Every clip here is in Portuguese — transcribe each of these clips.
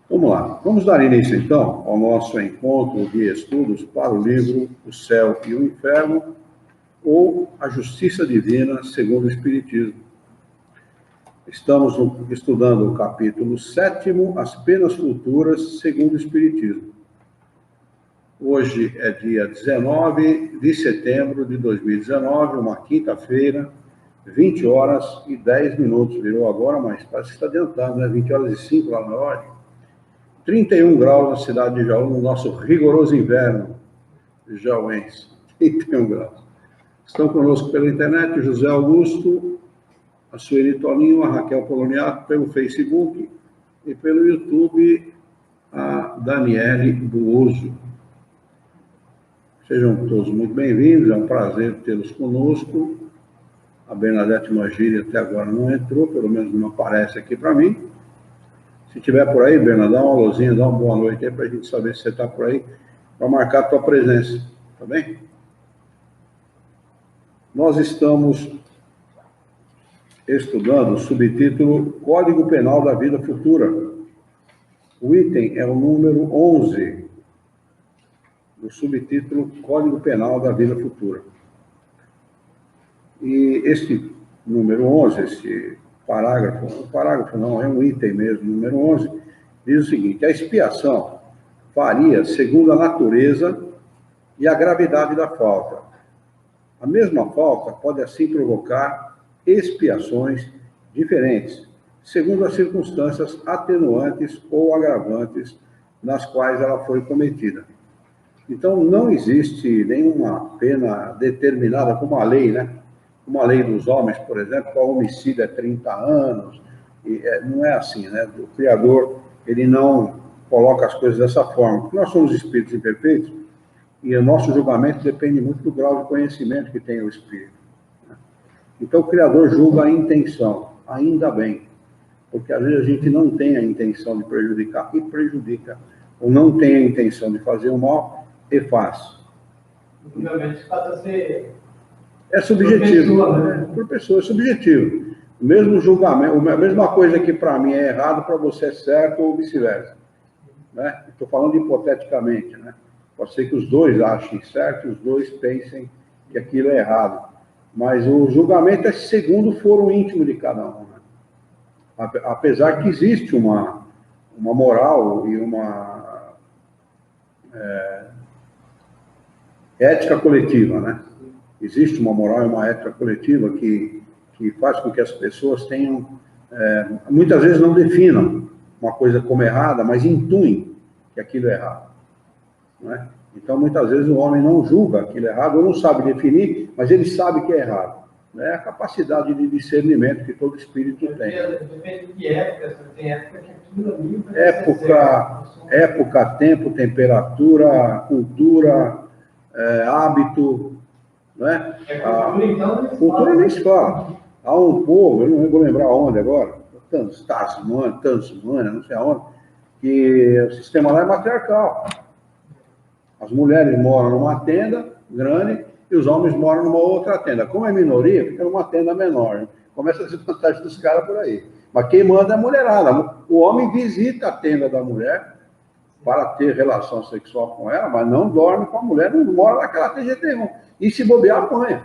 Vamos lá. Vamos dar início, então, ao nosso encontro de estudos para o livro O Céu e o Inferno, ou A Justiça Divina segundo o Espiritismo. Estamos estudando o capítulo 7º, As Penas Futuras segundo o Espiritismo. Hoje é dia 19 de setembro de 2019, uma quinta-feira, 20 horas e 10 minutos. Virou agora, mas parece que está adiantado, né? 20 horas e 5 lá na hora. 31 graus na cidade de Jaú, no nosso rigoroso inverno jauense. 31 graus. Estão conosco pela internet o José Augusto, a Sueli Toninho, a Raquel Poloniato, pelo Facebook e pelo YouTube, a Daniele Buoso. Sejam todos muito bem-vindos, é um prazer tê-los conosco. A Bernadette Magiri até agora não entrou, pelo menos não aparece aqui para mim. Se tiver por aí, Bernardo, dá uma alôzinha, dá uma boa noite aí para a gente saber se você está por aí, para marcar a tua presença, tá bem? Nós estamos estudando o subtítulo Código Penal da Vida Futura. O item é o número 11 do subtítulo Código Penal da Vida Futura. E este número 11, este parágrafo não, é um item mesmo, número 11, diz o seguinte: a expiação varia segundo a natureza e a gravidade da falta. A mesma falta pode assim provocar expiações diferentes, segundo as circunstâncias atenuantes ou agravantes nas quais ela foi cometida. Então, não existe nenhuma pena determinada como a lei, né? Como a lei dos homens, por exemplo, o homicídio é 30 anos, e não é assim, né? O Criador, ele não coloca as coisas dessa forma, porque nós somos espíritos imperfeitos, e o nosso julgamento depende muito do grau de conhecimento que tem o espírito. Né? Então, o Criador julga a intenção, ainda bem, porque às vezes a gente não tem a intenção de prejudicar, e prejudica, ou não tem a intenção de fazer o mal, e faz. Obviamente, passa a ser... É subjetivo, por pessoa, né? Por pessoa, é subjetivo. O mesmo julgamento, a mesma coisa que para mim é errado, para você é certo ou vice-versa. Né? Estou falando hipoteticamente, né? Pode ser que os dois achem certo e os dois pensem que aquilo é errado. Mas o julgamento é segundo o foro íntimo de cada um. Né? Apesar que existe uma moral e uma ética coletiva, né? Existe uma moral e uma ética coletiva que faz com que as pessoas tenham, muitas vezes não definam uma coisa como errada, mas intuem que aquilo é errado. Não é? Então, muitas vezes o homem não julga aquilo errado, ou não sabe definir, mas ele sabe que é errado. É a capacidade de discernimento que todo espírito tem. Depende de época, tem época que aquilo ali... Época, tempo, temperatura, cultura, hábito... Né? Cultura nem se fala. Há um povo, eu não vou lembrar onde agora, Tasmânia, não sei aonde, que o sistema lá é matriarcal. As mulheres moram numa tenda grande e os homens moram numa outra tenda. Como é minoria, fica numa tenda menor. Né? Começa a desvantagem dos caras por aí. Mas quem manda é a mulherada. O homem visita a tenda da mulher para ter relação sexual com ela, mas não dorme com a mulher, não mora naquela tenda de nenhum. E se bobear, apanha.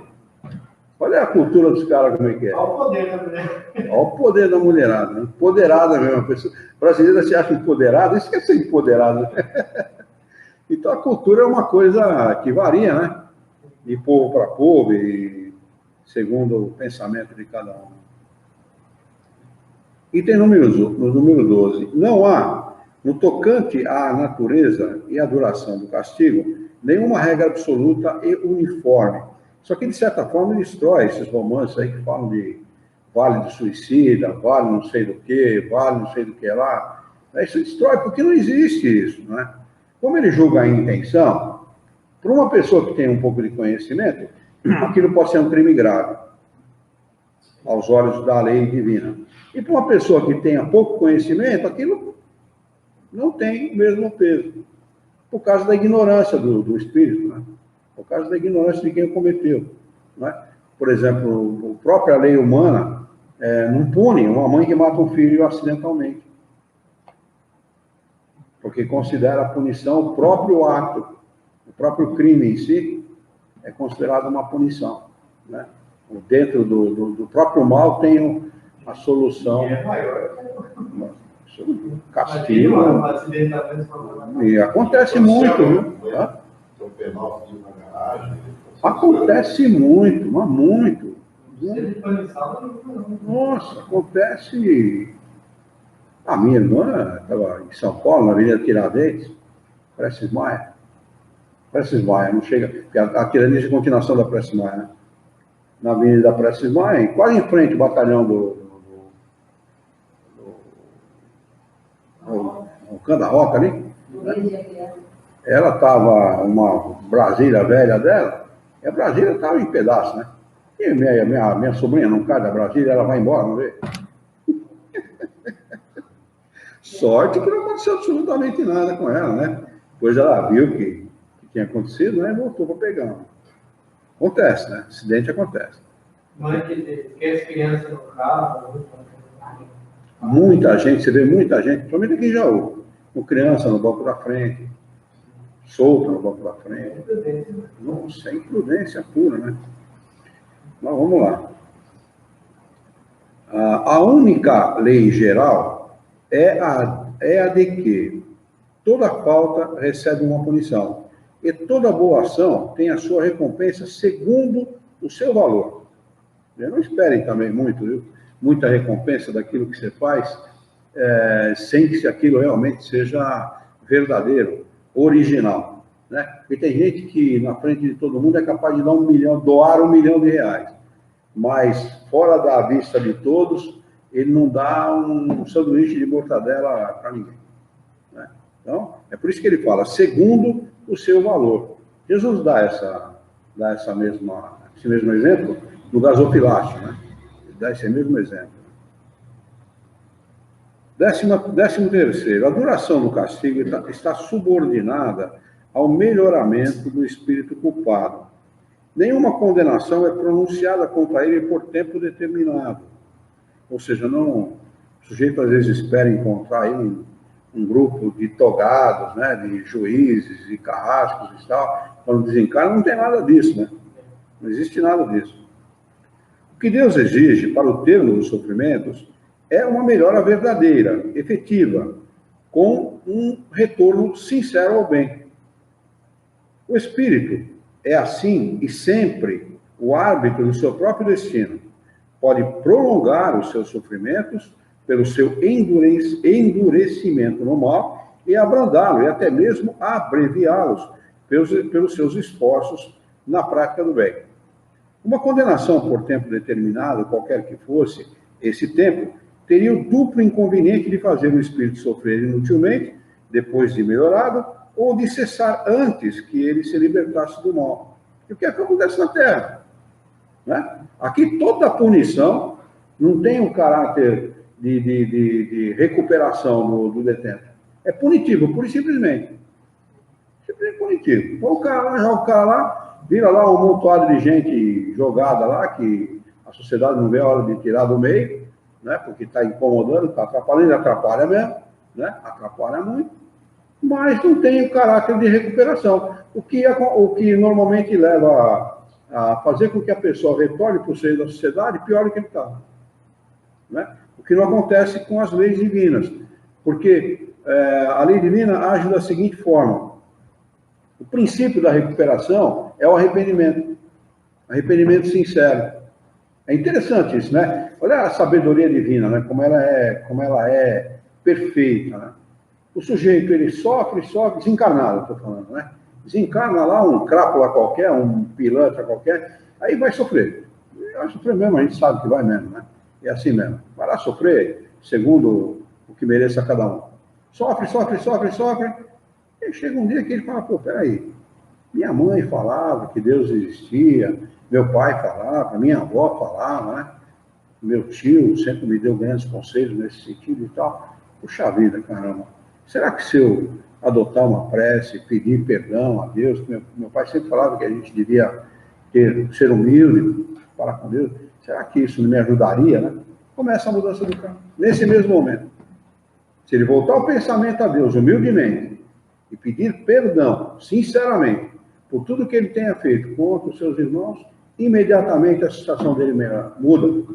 Olha a cultura dos caras como é que é. Olha o poder da mulher. Olha o poder da mulherada. Né? Empoderada mesmo. A pessoa brasileira se acha empoderada, isso quer ser empoderada. Né? Então a cultura é uma coisa que varia, né? De povo para povo e segundo o pensamento de cada um. Item número 12. Não há, no tocante à natureza e à duração do castigo, nenhuma regra absoluta e uniforme. Só que, de certa forma, destrói esses romances aí que falam de vale do suicida, vale não sei do que, vale não sei do que lá. Isso destrói, porque não existe isso, né? Como ele julga a intenção, para uma pessoa que tem um pouco de conhecimento, aquilo pode ser um crime grave, aos olhos da lei divina. E para uma pessoa que tenha pouco conhecimento, aquilo não tem o mesmo peso. Por causa da ignorância do espírito, né? Por causa da ignorância de quem o cometeu. Né? Por exemplo, a própria lei humana não pune uma mãe que mata um filho acidentalmente. porque considera a punição o próprio ato, o próprio crime em si, é considerado uma punição, né? Dentro do próprio mal tem a solução. E é maior. Castigo. E acontece muito, viu? Tá? Acontece muito, mas muito. Nossa, acontece. A minha irmã estava em São Paulo, na Avenida Tiradentes, Prestes Maia. Prestes Maia, não chega. A Tiradentes é a continuação da Prestes Maia, né? Na Avenida Prestes Maia, quase em frente ao batalhão do Canda Roca ali. Né? Ela estava, uma Brasília velha dela, e a Brasília estava em pedaço, né? E minha sobrinha não cai da Brasília, ela vai embora, não vê? Sorte que não aconteceu absolutamente nada com ela, né? Depois ela viu que tinha acontecido, né? E voltou para pegar. Acontece, né? Acidente acontece. Mãe que esquece criança no carro. Muita gente, você vê muita gente, principalmente aqui em Jaú, com criança no banco da frente, solta no banco da frente. Nossa, é imprudência pura, né? Mas vamos lá. A única lei geral é a de que toda falta recebe uma punição e toda boa ação tem a sua recompensa segundo o seu valor. Não esperem também muito, viu? Muita recompensa daquilo que você faz, sem que aquilo realmente seja verdadeiro, original, né? Porque tem gente que na frente de todo mundo é capaz de dar doar R$1 milhão, mas fora da vista de todos, ele não dá um sanduíche de mortadela para ninguém, né? Então, é por isso que ele fala, segundo o seu valor. Jesus dá esse mesmo exemplo no gasofilácio, né? Ele dá esse mesmo exemplo. 13º, a duração do castigo está subordinada ao melhoramento do espírito culpado. Nenhuma condenação é pronunciada contra ele por tempo determinado. Ou seja, o sujeito às vezes espera encontrar aí um grupo de togados, né, de juízes e carrascos e tal, quando desencarna, não tem nada disso, né? Não existe nada disso. O que Deus exige para o termo dos sofrimentos é uma melhora verdadeira, efetiva, com um retorno sincero ao bem. O espírito é assim e sempre o árbitro do seu próprio destino. Pode prolongar os seus sofrimentos pelo seu endurecimento no mal e abrandá-lo, e até mesmo abreviá-los pelos seus esforços na prática do bem. Uma condenação por tempo determinado, qualquer que fosse esse tempo, teria o duplo inconveniente de fazer o espírito sofrer inutilmente, depois de melhorado, ou de cessar antes que ele se libertasse do mal. E o que é que acontece na Terra? Né? Aqui toda punição não tem um caráter de recuperação do detento. É punitivo, pura e simplesmente. Simplesmente punitivo. Então, o cara lá, vira lá um montoado de gente jogada lá, que a sociedade não vê a hora de tirar do meio, né? Porque está incomodando, está atrapalhando, atrapalha mesmo, né? Atrapalha muito, mas não tem o caráter de recuperação. O que normalmente leva a fazer com que a pessoa retorne para o seio da sociedade, pior do que ele está. Né? O que não acontece com as leis divinas, porque a lei divina age da seguinte forma: o princípio da recuperação é o arrependimento sincero. É interessante isso, né? Olha a sabedoria divina, né? Como ela é perfeita, né? O sujeito, ele sofre, desencarnado, estou falando, né? Desencarna lá um crápula qualquer, um pilantra qualquer, aí vai sofrer. Vai sofrer mesmo, a gente sabe que vai mesmo, né? É assim mesmo. Vai lá sofrer, segundo o que mereça cada um. Sofre. E chega um dia que ele fala, pô, peraí, minha mãe falava que Deus existia, meu pai falava, minha avó falava, né? Meu tio sempre me deu grandes conselhos nesse sentido e tal. Puxa vida, caramba. Será que se eu adotar uma prece, pedir perdão a Deus, meu pai sempre falava que a gente devia ser humilde, falar com Deus, será que isso me ajudaria, né? Começa a mudança do campo, nesse mesmo momento. Se ele voltar o pensamento a Deus humildemente e pedir perdão, sinceramente, por tudo que ele tenha feito contra os seus irmãos, imediatamente a situação dele muda.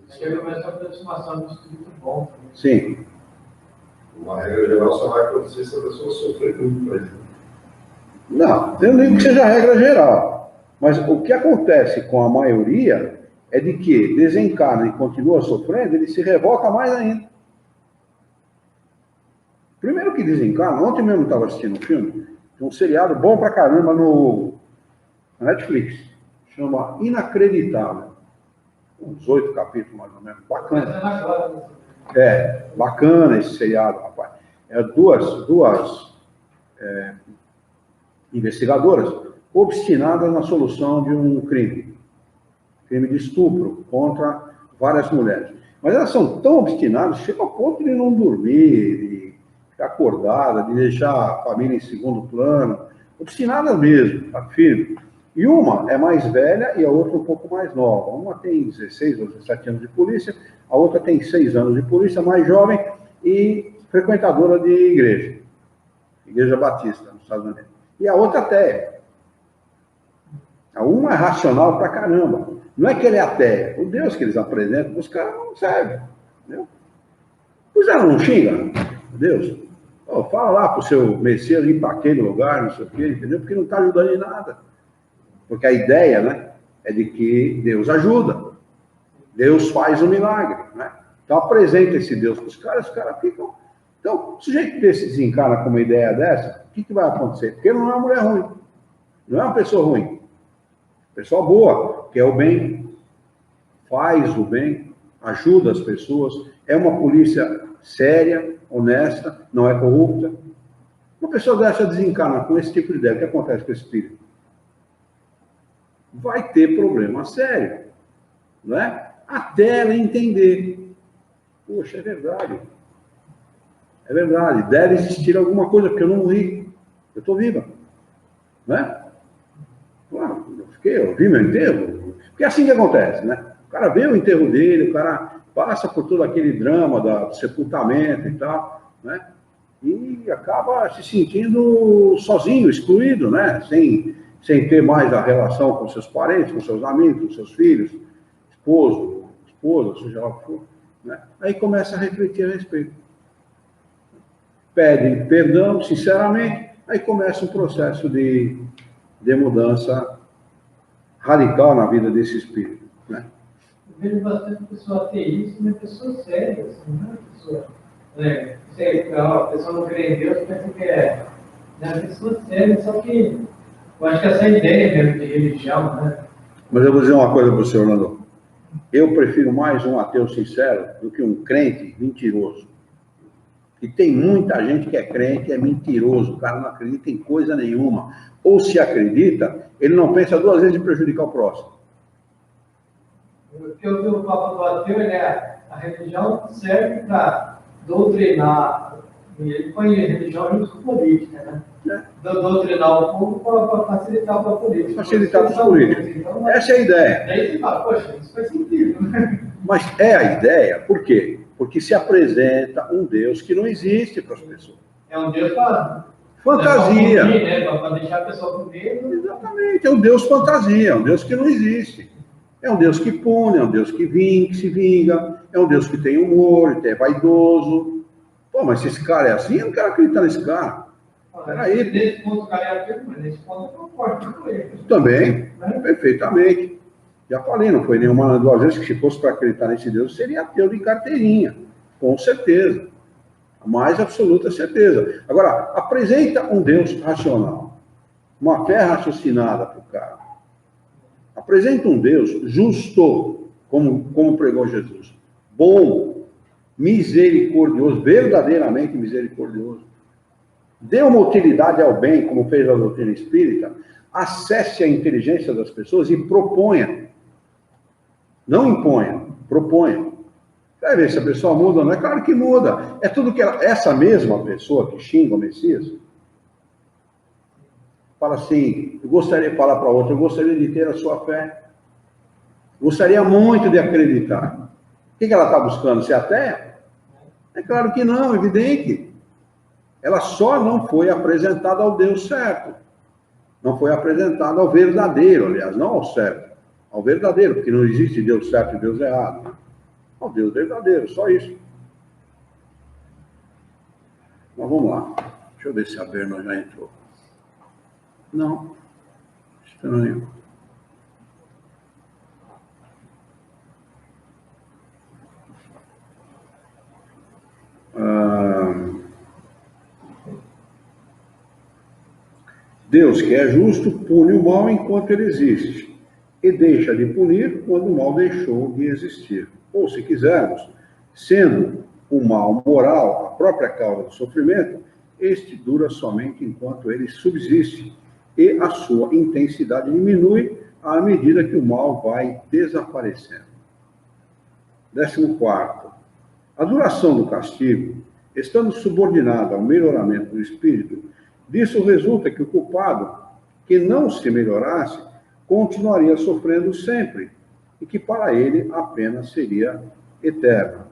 Chega mais uma aproximação do espírito bom. Sim. Uma regra geral só vai acontecer se a pessoa sofrer muito, por exemplo. Não, eu não digo que seja a regra geral. Mas o que acontece com a maioria é de que desencarna e continua sofrendo, ele se revolta mais ainda. Primeiro que desencarna, ontem mesmo eu estava assistindo um filme, um seriado bom pra caramba na Netflix, chama Inacreditável. Uns 8 capítulos mais ou menos, bacana. Bacana esse seriado, rapaz. Duas investigadoras obstinadas na solução de um crime de estupro contra várias mulheres. Mas elas são tão obstinadas, chega ao ponto de não dormir, de ficar acordada, de deixar a família em segundo plano, obstinadas mesmo, tá firme. E uma é mais velha e a outra um pouco mais nova. Uma tem 16 ou 17 anos de polícia, a outra tem 6 anos de polícia, mais jovem e frequentadora de igreja batista nos Estados Unidos. E a outra ateia. Uma é racional pra caramba. Não é que ele é ateia. O Deus que eles apresentam, os caras não servem. Entendeu? Pois ela não xinga Deus. Oh, fala lá pro seu Messias ir para aquele lugar, não sei o quê, entendeu? Porque não está ajudando em nada. Porque a ideia, né, é de que Deus ajuda. Deus faz o milagre, né? Então apresenta esse Deus para os caras ficam... Então, o sujeito desse desencarna com uma ideia dessa, o que vai acontecer? Porque ele não é uma mulher ruim. Não é uma pessoa ruim. Pessoa boa, quer o bem, faz o bem, ajuda as pessoas, é uma polícia séria, honesta, não é corrupta. Uma pessoa dessa desencarna com esse tipo de ideia, o que acontece com esse espírito? Vai ter problema sério, não é? Até ela entender. Poxa, é verdade. É verdade, deve existir alguma coisa, porque eu não morri. Eu estou viva. Não é? Eu vi meu enterro. Porque é assim que acontece, né? O cara vê o enterro dele, o cara passa por todo aquele drama do sepultamento e tal, né? E acaba se sentindo sozinho, excluído, né? Sem ter mais a relação com seus parentes, com seus amigos, com seus filhos, esposa, seja lá o que for, né? Aí começa a refletir a respeito. Pede perdão, sinceramente, aí começa um processo de mudança radical na vida desse espírito, né? Eu vejo bastante pessoa ateísta, mas pessoa séria, assim, não é pessoa... a pessoa não crê em Deus, pensa que é pessoa séria, só que eu acho que essa ideia mesmo de religião, né? Mas eu vou dizer uma coisa para você, Orlando. Eu prefiro mais um ateu sincero do que um crente mentiroso. E tem muita gente que é crente e é mentiroso, o cara não acredita em coisa nenhuma. Ou se acredita, ele não pensa 2 vezes em prejudicar o próximo. O que eu vi o papo do ateu, a religião serve para doutrinar, e ele põe religião junto com política, né? Doutrinar o povo para facilitar para a política. Facilitar para os políticos. Então, essa é a ideia. Daí você fala, poxa, isso faz sentido, né? Mas é a ideia, por quê? Porque se apresenta um Deus que não existe para as pessoas. É um Deus para... Fantasia. Para deixar a pessoa com medo. Exatamente, é um Deus fantasia, é um Deus que não existe. É um Deus que pune, é um Deus que se vinga, é um Deus que tem humor, é vaidoso. Pô, mas se esse cara é assim, eu não quero acreditar nesse cara. Peraí. Nesse ponto o cara é ateu, mas nesse ponto eu concordo com ele. Também, perfeitamente. Já falei, não foi nenhuma 2 vezes que se fosse para acreditar nesse Deus, seria ateu de carteirinha, com certeza. A mais absoluta certeza. Agora, apresenta um Deus racional, uma fé raciocinada para o cara. Apresenta um Deus justo, como pregou Jesus. Bom, misericordioso, verdadeiramente misericordioso. Dê uma utilidade ao bem, como fez a doutrina espírita. Acesse a inteligência das pessoas e proponha. Não imponha, proponha. Vai ver se a pessoa muda ou não. É claro que muda. É tudo que essa mesma pessoa que xinga o Messias fala assim, eu gostaria de falar para outra, eu gostaria de ter a sua fé. Gostaria muito de acreditar. O que ela está buscando? Ser ateia? É claro que não, evidente. Ela só não foi apresentada ao Deus certo. Não foi apresentada ao verdadeiro, aliás, não ao certo. Ao verdadeiro, porque não existe Deus certo e Deus errado. Ao Deus verdadeiro, só isso. Mas vamos lá. Deixa eu ver se a Berna já entrou. Não. Estranho. Deus, que é justo, pune o mal enquanto ele existe, e deixa de punir quando o mal deixou de existir. Ou, se quisermos, sendo o mal moral a própria causa do sofrimento, este dura somente enquanto ele subsiste, e a sua intensidade diminui à medida que o mal vai desaparecendo. 14º. A duração do castigo, estando subordinada ao melhoramento do espírito, disso resulta que o culpado, que não se melhorasse, continuaria sofrendo sempre, e que para ele a pena seria eterna.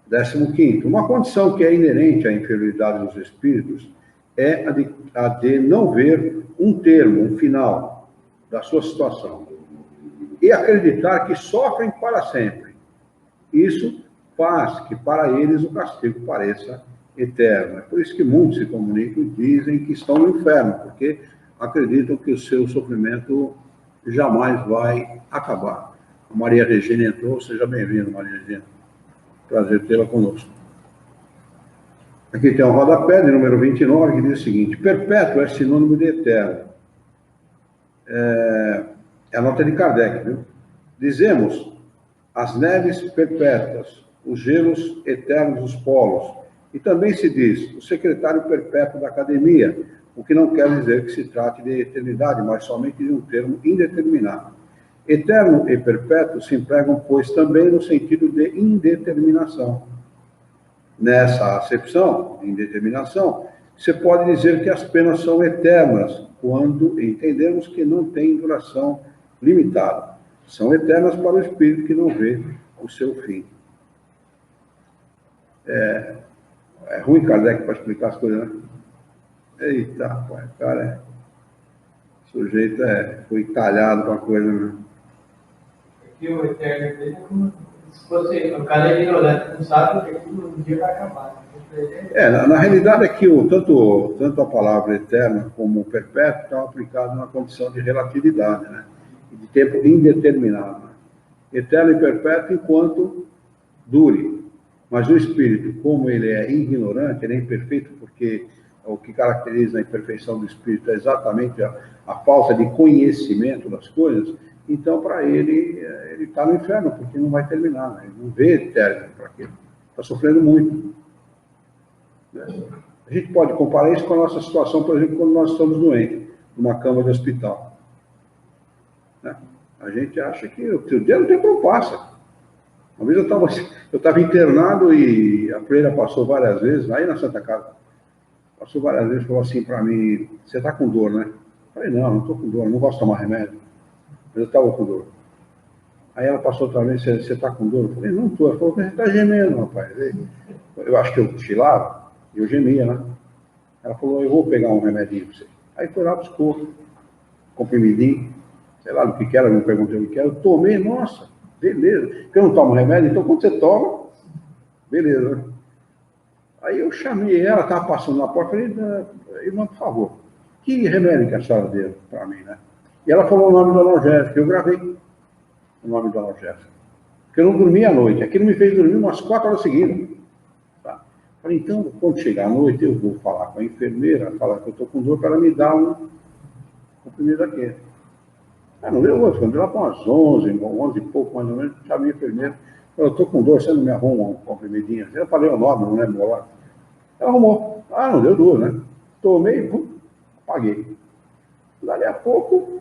15º. Uma condição que é inerente à inferioridade dos espíritos é a de não ver um termo, um final da sua situação, e acreditar que sofrem para sempre. Isso faz que para eles o castigo pareça eterno. É por isso que muitos se comunicam e dizem que estão no inferno, porque acreditam que o seu sofrimento jamais vai acabar. A Maria Regina entrou, seja bem-vinda, Maria Regina. Prazer tê-la conosco. Aqui tem um rodapé de número 29, que diz o seguinte: perpétuo é sinônimo de eterno. É a nota de Kardec, viu? Dizemos as neves perpétuas, os gelos eternos dos polos. E também se diz o secretário perpétuo da academia, o que não quer dizer que se trate de eternidade, mas somente de um termo indeterminado. Eterno e perpétuo se empregam, pois, também no sentido de indeterminação. Nessa acepção, indeterminação, se pode dizer que as penas são eternas, quando entendemos que não têm duração limitada. São eternas para o espírito que não vê o seu fim. É ruim Kardec para explicar as coisas, né? Eita, rapaz, cara, o sujeito foi talhado com a coisa, né? Aqui o eterno dele é como se fosse o cara é ignorante, não sabe que aquilo um dia vai acabar. Na realidade é que tanto a palavra eterna como o perpétuo estão aplicados na condição de relatividade, né? De tempo indeterminado. Né? Eterno e perpétuo enquanto dure. Mas o espírito, como ele é ignorante, ele é imperfeito, porque o que caracteriza a imperfeição do espírito é exatamente a falta de conhecimento das coisas, então para ele está no inferno, porque não vai terminar, né? Ele não vê término para aquilo. Está sofrendo muito. A gente pode comparar isso com a nossa situação, por exemplo, quando nós estamos doentes, numa cama de hospital. Né? A gente acha que o dia não tem como passa. Uma vez eu estava internado e a freira passou várias vezes, aí na Santa Casa, passou várias vezes e falou assim para mim: você está com dor, né? Eu falei: não estou com dor, não gosto de tomar remédio. Mas eu estava com dor. Aí ela passou outra vez: você está com dor? Eu falei: não estou. Ela falou: você está gemendo, rapaz. Eu acho que eu cochilava e eu gemia, né? Ela falou: eu vou pegar um remedinho para você. Aí foi lá, buscou, comprimidinho, sei lá do que era, não perguntei o que era. Eu tomei, nossa, beleza. Porque eu não tomo remédio, então quando você toma, beleza. Aí eu chamei ela, estava passando na porta, falei: irmã, por favor, que remédio que a senhora deu para mim, né? E ela falou o nome do analgésico, eu gravei o nome do analgésico. Porque eu não dormia à noite, aquilo me fez dormir umas 4 horas seguidas. Tá? Falei: então, quando chegar à noite, eu vou falar com a enfermeira, falar que eu estou com dor, para ela me dar um comprimido daquele. Não deu outro, quando lá para umas 11 e pouco mais ou menos, chamei a enfermeira. Eu estou com dor, você não me arruma um comprimidinho? Eu falei o nome, não lembro agora. Ela arrumou. Não deu dor, né? Tomei, apaguei. Dali a pouco,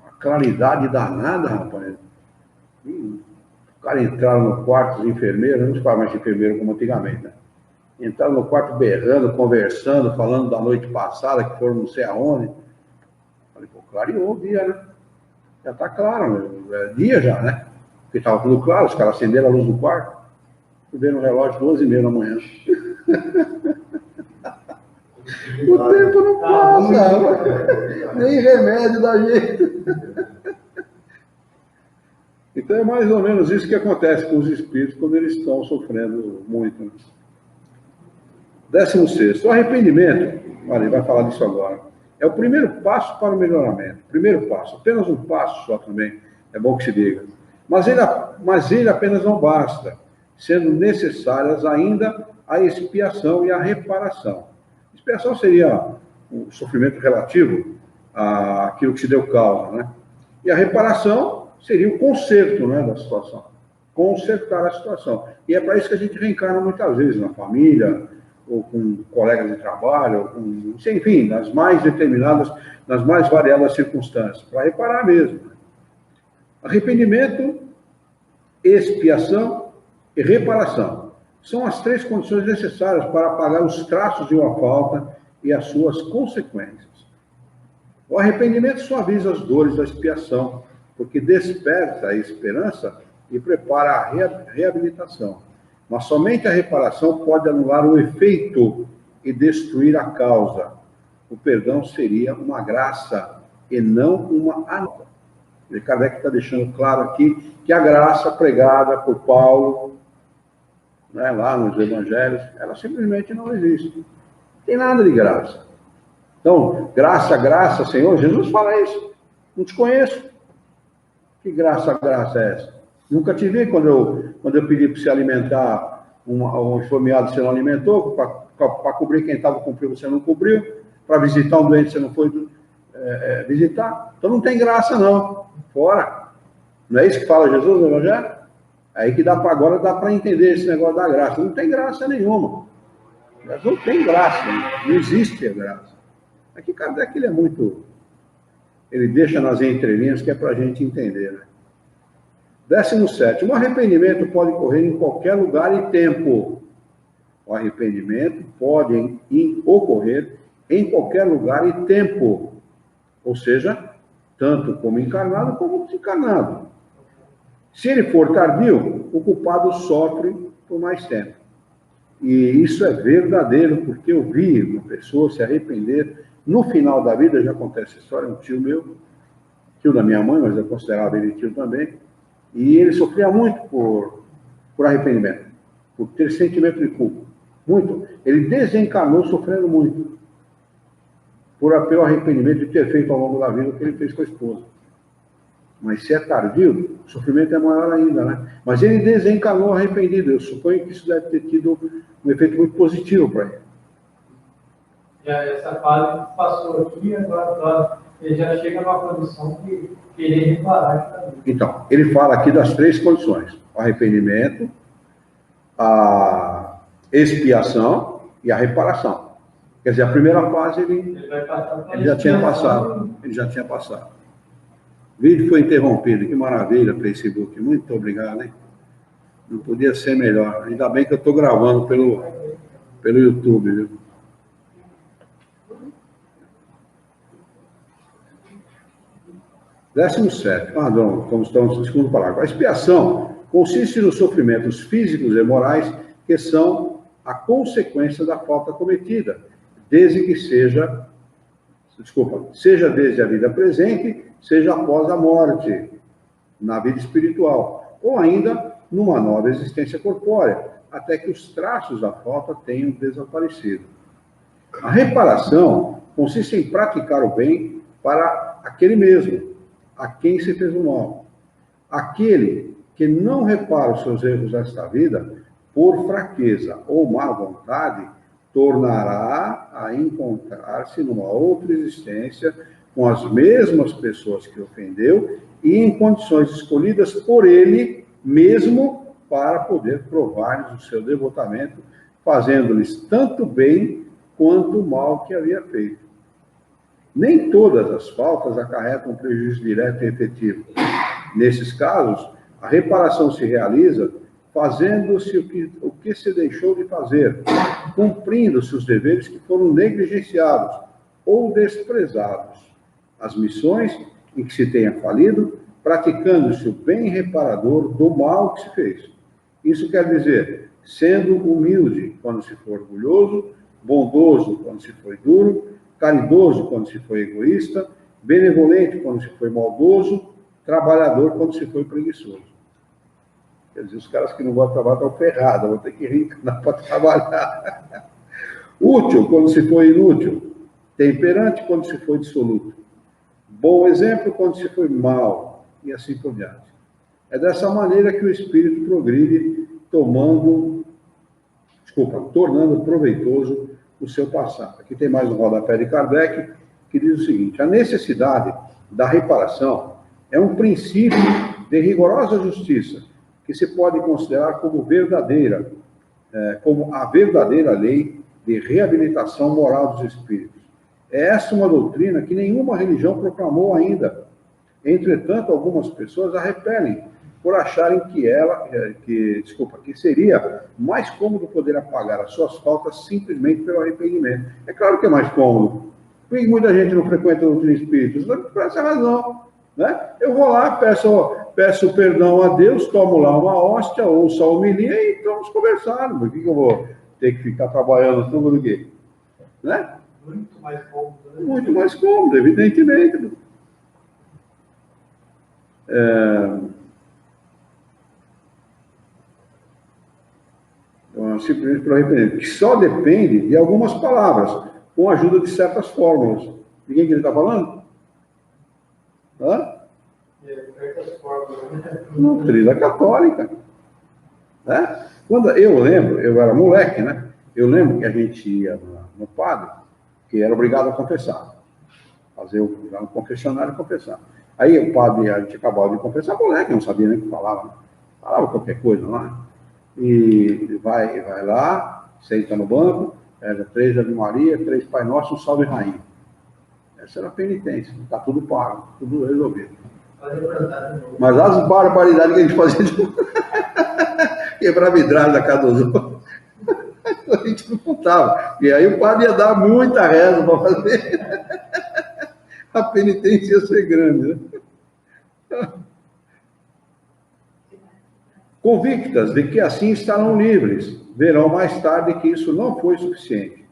uma claridade danada, rapaz. O cara entraram no quarto, os enfermeiros, não se fala mais de enfermeiro como antigamente, né? Entraram no quarto berrando, conversando, falando da noite passada, que foram não sei aonde. Falei: pô, clareou o dia, né? Já está claro, é dia já, né? Porque estava tudo claro, os caras acenderam a luz do quarto. Fui ver no relógio 12h30 da manhã. O tempo não passa, nem remédio dá jeito. Então é mais ou menos isso que acontece com os espíritos quando eles estão sofrendo muito. 16º, o arrependimento, olha, vai falar disso agora, é o primeiro passo para o melhoramento. Primeiro passo, apenas um passo só também, é bom que se diga. Mas ele apenas não basta, sendo necessárias ainda a expiação e a reparação. Expiação seria o sofrimento relativo àquilo que se deu causa, né? E a reparação seria o conserto, né, da situação. Consertar a situação. E é para isso que a gente reencarna muitas vezes na família, ou com colegas de trabalho, ou com, enfim, nas mais determinadas, nas mais variadas circunstâncias, para reparar mesmo. Arrependimento, expiação e reparação. São as 3 condições necessárias para apagar os traços de uma falta e as suas consequências. O arrependimento suaviza as dores da expiação, porque desperta a esperança e prepara a reabilitação. Mas somente a reparação pode anular o efeito e destruir a causa. O perdão seria uma graça e não uma anulação. E Kardec está deixando claro aqui que a graça pregada por Paulo, né, lá nos evangelhos, ela simplesmente não existe. Não tem nada de graça. Então, graça, graça, Senhor, Jesus fala isso. Não te conheço. Que graça é essa? Nunca te vi quando eu pedi para você alimentar um esfomeado, você não alimentou, para cobrir quem estava cumprindo, você não cobriu, para visitar um doente, você não foi visitar. Então não tem graça, não. Fora. Não é isso que fala Jesus no Evangelho? Aí que agora dá para entender esse negócio da graça. Não tem graça nenhuma. Não tem graça, não existe a graça. Aqui Kardec, ele é muito... Ele deixa nas entrelinhas que é para a gente entender, né? 17º, o arrependimento pode ocorrer em qualquer lugar e tempo. O arrependimento pode ocorrer em qualquer lugar e tempo. Ou seja, tanto como encarnado como desencarnado. Se ele for tardio, o culpado sofre por mais tempo. E isso é verdadeiro, porque eu vi uma pessoa se arrepender no final da vida. Já acontece essa história, um tio meu, tio da minha mãe, mas eu considerava ele tio também, e ele sofria muito por arrependimento, por ter sentimento de culpa, muito. Ele desencarnou sofrendo muito, pelo arrependimento de ter feito ao longo da vida o que ele fez com a esposa. Mas se é tardio, o sofrimento é maior ainda, né? Mas ele desencarnou arrependido. Eu suponho que isso deve ter tido um efeito muito positivo para ele. Já essa fase passou aqui, agora ele já chega numa condição de querer reparar também. Então, ele fala aqui das 3 condições: o arrependimento, a expiação e a reparação. Quer dizer, a primeira fase ele já tinha passado. Ele já tinha passado. O vídeo foi interrompido. Que maravilha, Facebook. Muito obrigado, hein? Não podia ser melhor. Ainda bem que eu estou gravando pelo YouTube, viu? Pardon, como estamos no segundo parágrafo. A expiação consiste nos sofrimentos físicos e morais que são a consequência da falta cometida, seja desde a vida presente, seja após a morte, na vida espiritual, ou ainda numa nova existência corpórea, até que os traços da falta tenham desaparecido. A reparação consiste em praticar o bem para aquele mesmo, a quem se fez o mal. Aquele que não repara os seus erros nesta vida, por fraqueza ou má vontade, tornará a encontrar-se numa outra existência com as mesmas pessoas que ofendeu e em condições escolhidas por ele mesmo para poder provar-lhes o seu devotamento, fazendo-lhes tanto bem quanto o mal que havia feito. Nem todas as faltas acarretam prejuízo direto e efetivo. Nesses casos, a reparação se realiza fazendo-se o que se deixou de fazer, cumprindo-se os deveres que foram negligenciados ou desprezados, as missões em que se tenha falido, praticando-se o bem reparador do mal que se fez. Isso quer dizer, sendo humilde quando se for orgulhoso, bondoso quando se for duro, caridoso quando se for egoísta, benevolente quando se for maldoso, trabalhador quando se for preguiçoso. Quer dizer, os caras que não gostam de trabalhar estão ferrados, vão ter que reencarnar para trabalhar. Útil quando se for inútil, temperante quando se for dissoluto, bom exemplo quando se for mau, e assim por diante. É dessa maneira que o espírito progride, tornando proveitoso o seu passado. Aqui tem mais um rodapé de Kardec, que diz o seguinte: a necessidade da reparação é um princípio de rigorosa justiça, que se pode considerar como como a verdadeira lei de reabilitação moral dos espíritos. É essa uma doutrina que nenhuma religião proclamou ainda. Entretanto, algumas pessoas a repelem, por acharem que seria mais cômodo poder apagar as suas faltas simplesmente pelo arrependimento. É claro que é mais cômodo. Por que muita gente não frequenta o doutrina espírita? Por essa razão. Né? Eu vou lá, peço perdão a Deus, tomo lá uma hóstia, ouço a homilia e estamos conversando. Por que eu vou ter que ficar trabalhando em cima do quê? Né? Muito mais cômodo. Né? Muito mais cômodo, evidentemente. Simplesmente pelo arrependimento, que só depende de algumas palavras, com a ajuda de certas fórmulas. De quem que ele está falando? Hã? Doutrina católica. Né? Quando eu lembro, eu era moleque, né? Eu lembro que a gente ia no padre, que era obrigado a confessar. Ir no confessionário e confessar. Aí o padre, a gente acabava de confessar, moleque, não sabia nem o que falava. Falava qualquer coisa lá. E vai lá, senta no banco, pega 3 Ave Maria, 3 Pai Nosso, um Salve Rainha. Essa era a penitência, está tudo pago, tudo resolvido. Mas as barbaridades que a gente fazia de quebrar vidrado da casa dos outros, a gente não contava. E aí o padre ia dar muita reza para fazer. A penitência ia ser grande, né? Convictas de que assim estarão livres, verão mais tarde que isso não foi suficiente.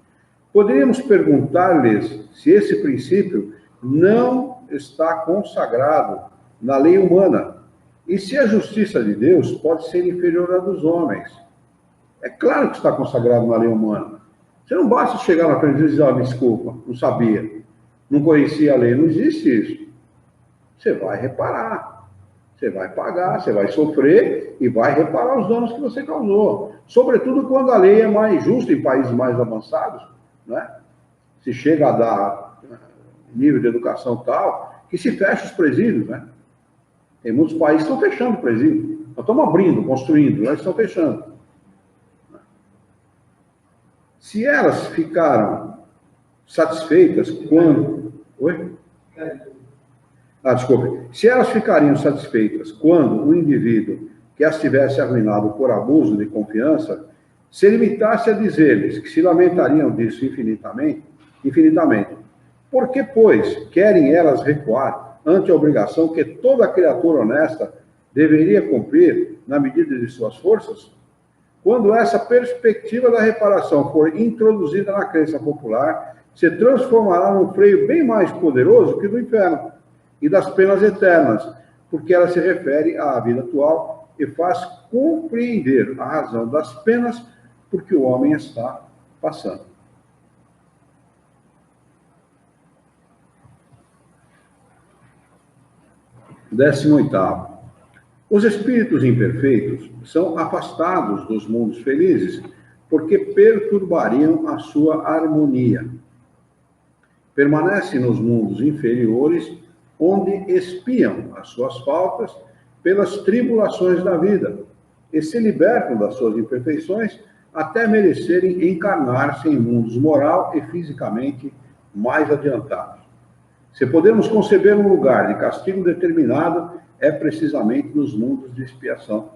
Poderíamos perguntar-lhes se esse princípio não está consagrado na lei humana e se a justiça de Deus pode ser inferior à dos homens. É claro que está consagrado na lei humana. Você não basta chegar na frente e dizer: desculpa, não sabia, não conhecia a lei. Não existe isso. Você vai reparar. Você vai pagar, você vai sofrer e vai reparar os danos que você causou. Sobretudo quando a lei é mais justa em países mais avançados, né? Se chega a dar nível de educação tal, que se fecha os presídios, né? Tem muitos países que estão fechando o presídio. Nós estamos abrindo, construindo, eles estão fechando. Se elas ficaram satisfeitas quando... Oi? Desculpe. Se elas ficariam satisfeitas quando o indivíduo que as tivesse arruinado por abuso de confiança se limitasse a dizer-lhes que se lamentariam disso infinitamente, por que, pois, querem elas recuar ante a obrigação que toda criatura honesta deveria cumprir na medida de suas forças? Quando essa perspectiva da reparação for introduzida na crença popular, se transformará num freio bem mais poderoso que do inferno e das penas eternas, porque ela se refere à vida atual e faz compreender a razão das penas por que o homem está passando. Décimo oitavo. Os espíritos imperfeitos são afastados dos mundos felizes porque perturbariam a sua harmonia. Permanecem nos mundos inferiores, onde espiam as suas faltas pelas tribulações da vida e se libertam das suas imperfeições até merecerem encarnar-se em mundos moral e fisicamente mais adiantados. Se podemos conceber um lugar de castigo determinado, é precisamente nos mundos de expiação,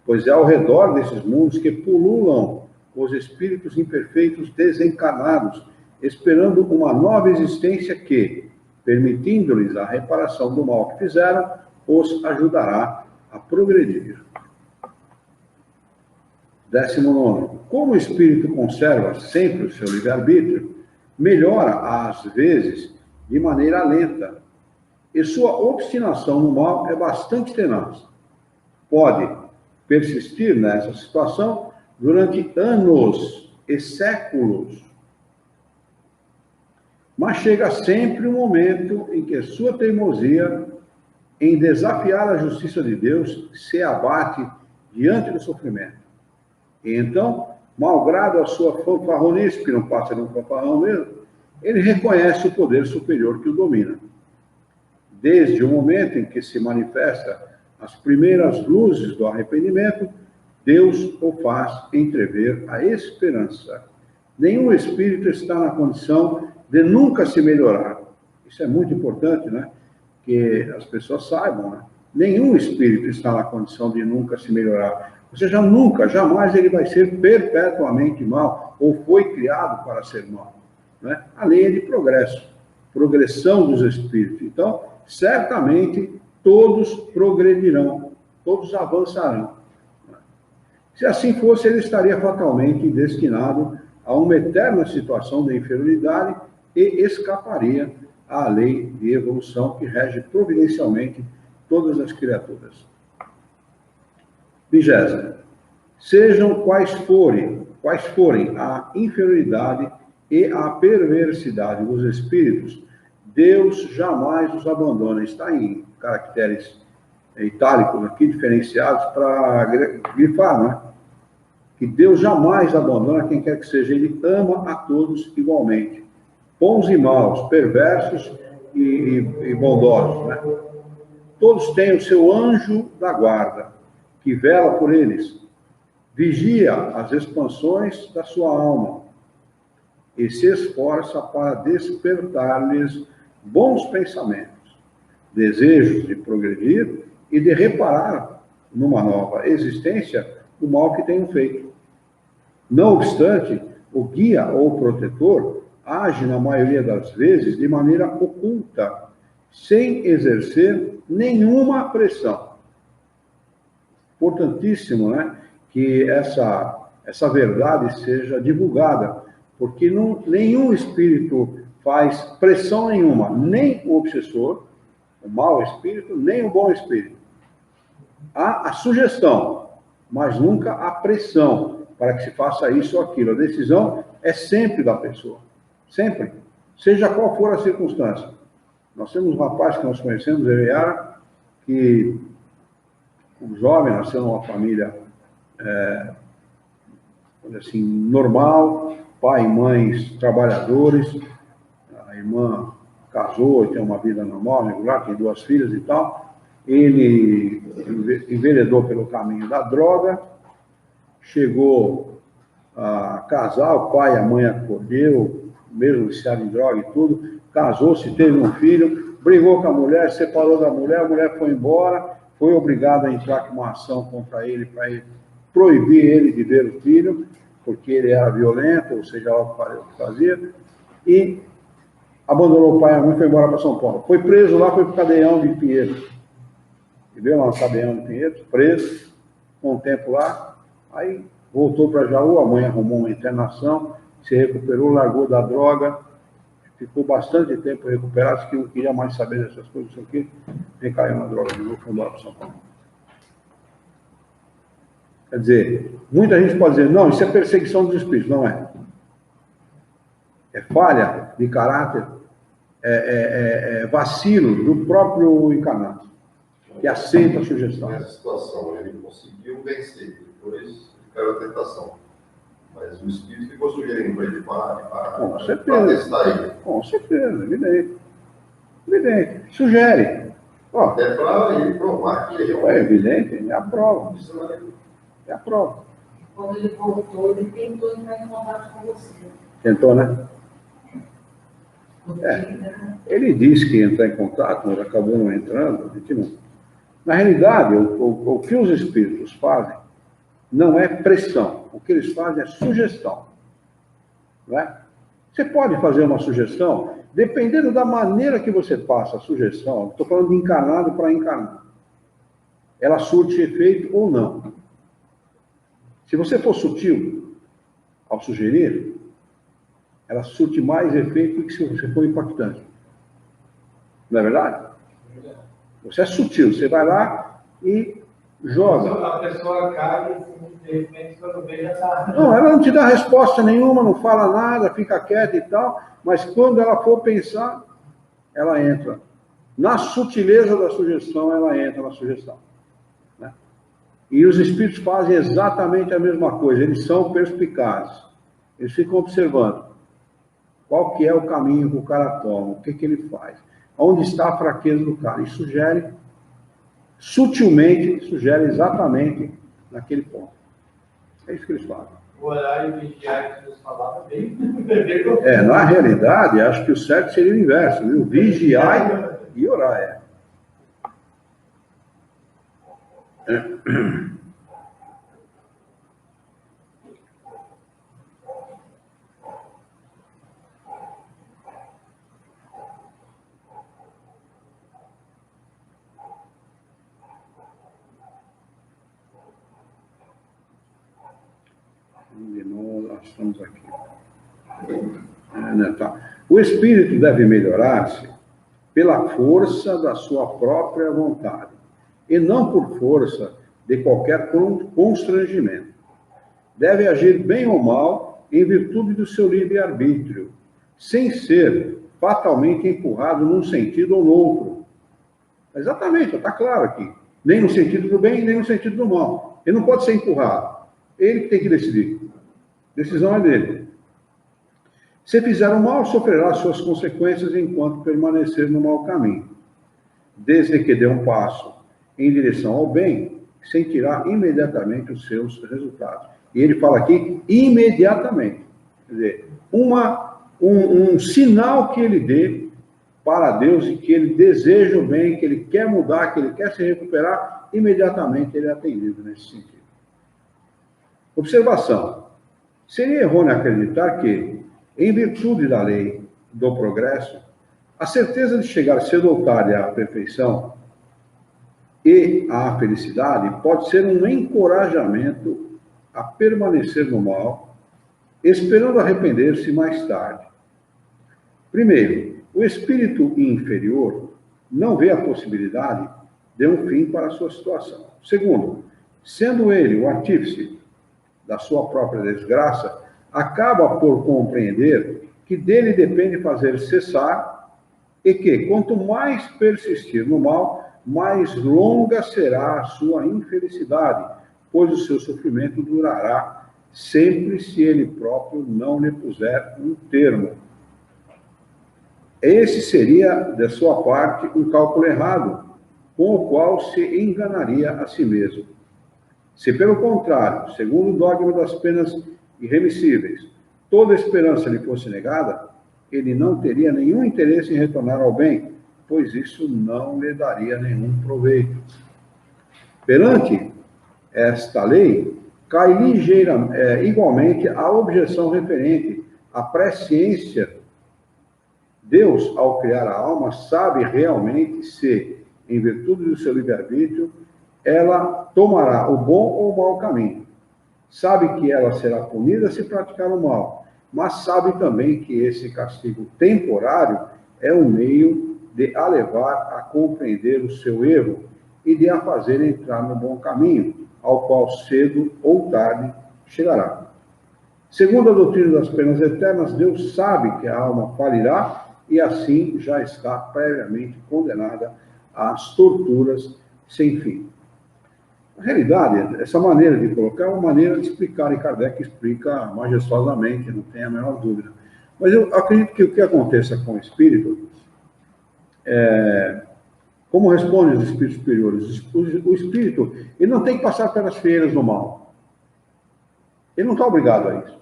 pois é ao redor desses mundos que pululam os espíritos imperfeitos desencarnados, esperando uma nova existência que, permitindo-lhes a reparação do mal que fizeram, os ajudará a progredir. 19. Como o espírito conserva sempre o seu livre-arbítrio, melhora, às vezes, de maneira lenta, e sua obstinação no mal é bastante tenaz. Pode persistir nessa situação durante anos e séculos. Mas chega sempre um momento em que sua teimosia em desafiar a justiça de Deus se abate diante do sofrimento. E então, malgrado a sua fanfarronice, que não passa de um fanfarrão mesmo, ele reconhece o poder superior que o domina. Desde o momento em que se manifesta as primeiras luzes do arrependimento, Deus o faz entrever a esperança. Nenhum espírito está na condição de nunca se melhorar. Isso é muito importante, né? Que as pessoas saibam, né? Nenhum espírito está na condição de nunca se melhorar. Ou seja, nunca, jamais ele vai ser perpetuamente mal, ou foi criado para ser mal. Né? A lei é de progresso, progressão dos espíritos. Então, certamente, todos progredirão, todos avançarão. Se assim fosse, ele estaria fatalmente destinado a uma eterna situação de inferioridade e escaparia à lei de evolução que rege providencialmente todas as criaturas. 20. Sejam quais forem a inferioridade e a perversidade dos espíritos, Deus jamais os abandona. Está em caracteres itálicos aqui, diferenciados, para grifar, né? Que Deus jamais abandona quem quer que seja. Ele ama a todos igualmente. Bons e maus, perversos e bondosos, né? Todos têm o seu anjo da guarda, que vela por eles, vigia as expansões da sua alma e se esforça para despertar-lhes bons pensamentos, desejos de progredir e de reparar numa nova existência o mal que tenham feito. Não obstante, o guia ou o protetor age, na maioria das vezes, de maneira oculta, sem exercer nenhuma pressão. Importantíssimo, né, que essa verdade seja divulgada, porque nenhum espírito faz pressão nenhuma, nem o obsessor, o mau espírito, nem o bom espírito. Há a sugestão, mas nunca a pressão para que se faça isso ou aquilo. A decisão é sempre da pessoa, sempre, seja qual for a circunstância. Nós temos um rapaz que nós conhecemos, Yara, que um jovem, nasceu numa família assim, normal, pai e mães trabalhadores, a irmã casou e tem uma vida normal, regular, tem 2 filhas e tal. Ele enveredou pelo caminho da droga, chegou a casar, o pai e a mãe acolheu, mesmo viciado em droga e tudo, casou-se, teve um filho, brigou com a mulher, separou da mulher, a mulher foi embora, foi obrigado a entrar com uma ação contra ele, para ele proibir ele de ver o filho, porque ele era violento, ou seja, lá o que fazia, e abandonou o pai e a mãe e foi embora para São Paulo. Foi preso lá, foi para o Cadeião de Pinheiros. E veio lá no Cadeião de Pinheiros, preso, com um tempo lá, aí voltou para Jaú, a mãe arrumou uma internação, se recuperou, largou da droga, ficou bastante tempo recuperado, que não queria mais saber dessas coisas, isso aqui, recaiu na droga de novo, foi embora para São Paulo. Quer dizer, muita gente pode dizer, não, isso é perseguição dos espíritos. Não é. É falha de caráter, é vacilo do próprio encarnado, que aceita a sugestão. Nessa situação, ele conseguiu vencer, depois caiu a tentação. Mas o espírito ficou sugerindo para ele parar, com certeza, testar ele. Com certeza, evidente. Evidente. Sugere. Ó, até para ele provar que ele é evidente, é a prova. É a prova. Quando ele voltou, ele tentou entrar em contato com você. Tentou, né? Ele disse que ia entrar em contato, mas acabou não entrando. Na realidade, o que os espíritos fazem não é pressão. O que eles fazem é sugestão. Não é? Você pode fazer uma sugestão, dependendo da maneira que você passa a sugestão. Estou falando de encarnado para encarnado. Ela surte efeito ou não. Se você for sutil ao sugerir, ela surte mais efeito do que se você for impactante. Não é verdade? Você é sutil, você vai lá e joga. A pessoa cai e, de repente, quando vê, já está. Não, ela não te dá resposta nenhuma, não fala nada, fica quieta e tal, mas quando ela for pensar, ela entra. Na sutileza da sugestão, ela entra na sugestão. Né? E os espíritos fazem exatamente a mesma coisa, eles são perspicazes. Eles ficam observando qual que é o caminho que o cara toma, o que que ele faz, onde está a fraqueza do cara, e sugere, sutilmente, sugere exatamente naquele ponto. É isso que eles fazem. O horário vigiar que você falava bem. Na realidade, acho que o certo seria o inverso, viu? Vigiar e orar. Nós estamos aqui. Tá. O espírito deve melhorar-se pela força da sua própria vontade, e não por força de qualquer constrangimento. Deve agir bem ou mal em virtude do seu livre-arbítrio, sem ser fatalmente empurrado num sentido ou no outro. Exatamente, está claro aqui. Nem no sentido do bem, nem no sentido do mal. Ele não pode ser empurrado. Ele que tem que decidir. A decisão é dele. Se fizer o mal, sofrerá suas consequências enquanto permanecer no mau caminho. Desde que dê um passo em direção ao bem, sentirá imediatamente os seus resultados. E ele fala aqui, imediatamente. Quer dizer, um sinal que ele dê para Deus e que ele deseja o bem, que ele quer mudar, que ele quer se recuperar, imediatamente ele é atendido nesse sentido. Observação. Seria errôneo acreditar que, em virtude da lei do progresso, a certeza de chegar cedo ou tarde à perfeição e à felicidade pode ser um encorajamento a permanecer no mal, esperando arrepender-se mais tarde. Primeiro, o espírito inferior não vê a possibilidade de um fim para a sua situação. Segundo, sendo ele o artífice da sua própria desgraça, acaba por compreender que dele depende fazer cessar e que, quanto mais persistir no mal, mais longa será a sua infelicidade, pois o seu sofrimento durará sempre se ele próprio não lhe puser um termo. Esse seria, de sua parte, um cálculo errado, com o qual se enganaria a si mesmo. Se, pelo contrário, segundo o dogma das penas irremissíveis, toda esperança lhe fosse negada, ele não teria nenhum interesse em retornar ao bem, pois isso não lhe daria nenhum proveito. Perante esta lei, cai igualmente a objeção referente à presciência. Deus, ao criar a alma, sabe realmente se, em virtude do seu livre-arbítrio, ela tomará o bom ou o mau caminho. Sabe que ela será punida se praticar o mal, mas sabe também que esse castigo temporário é um meio de a levar a compreender o seu erro e de a fazer entrar no bom caminho, ao qual cedo ou tarde chegará. Segundo a doutrina das penas eternas, Deus sabe que a alma falirá e assim já está previamente condenada às torturas sem fim. Na realidade, essa maneira de colocar é uma maneira de explicar, e Kardec explica majestosamente, não tem a menor dúvida. Mas eu acredito que o que aconteça com o espírito, como respondem os espíritos superiores, o espírito ele não tem que passar pelas feiras do mal. Ele não está obrigado a isso.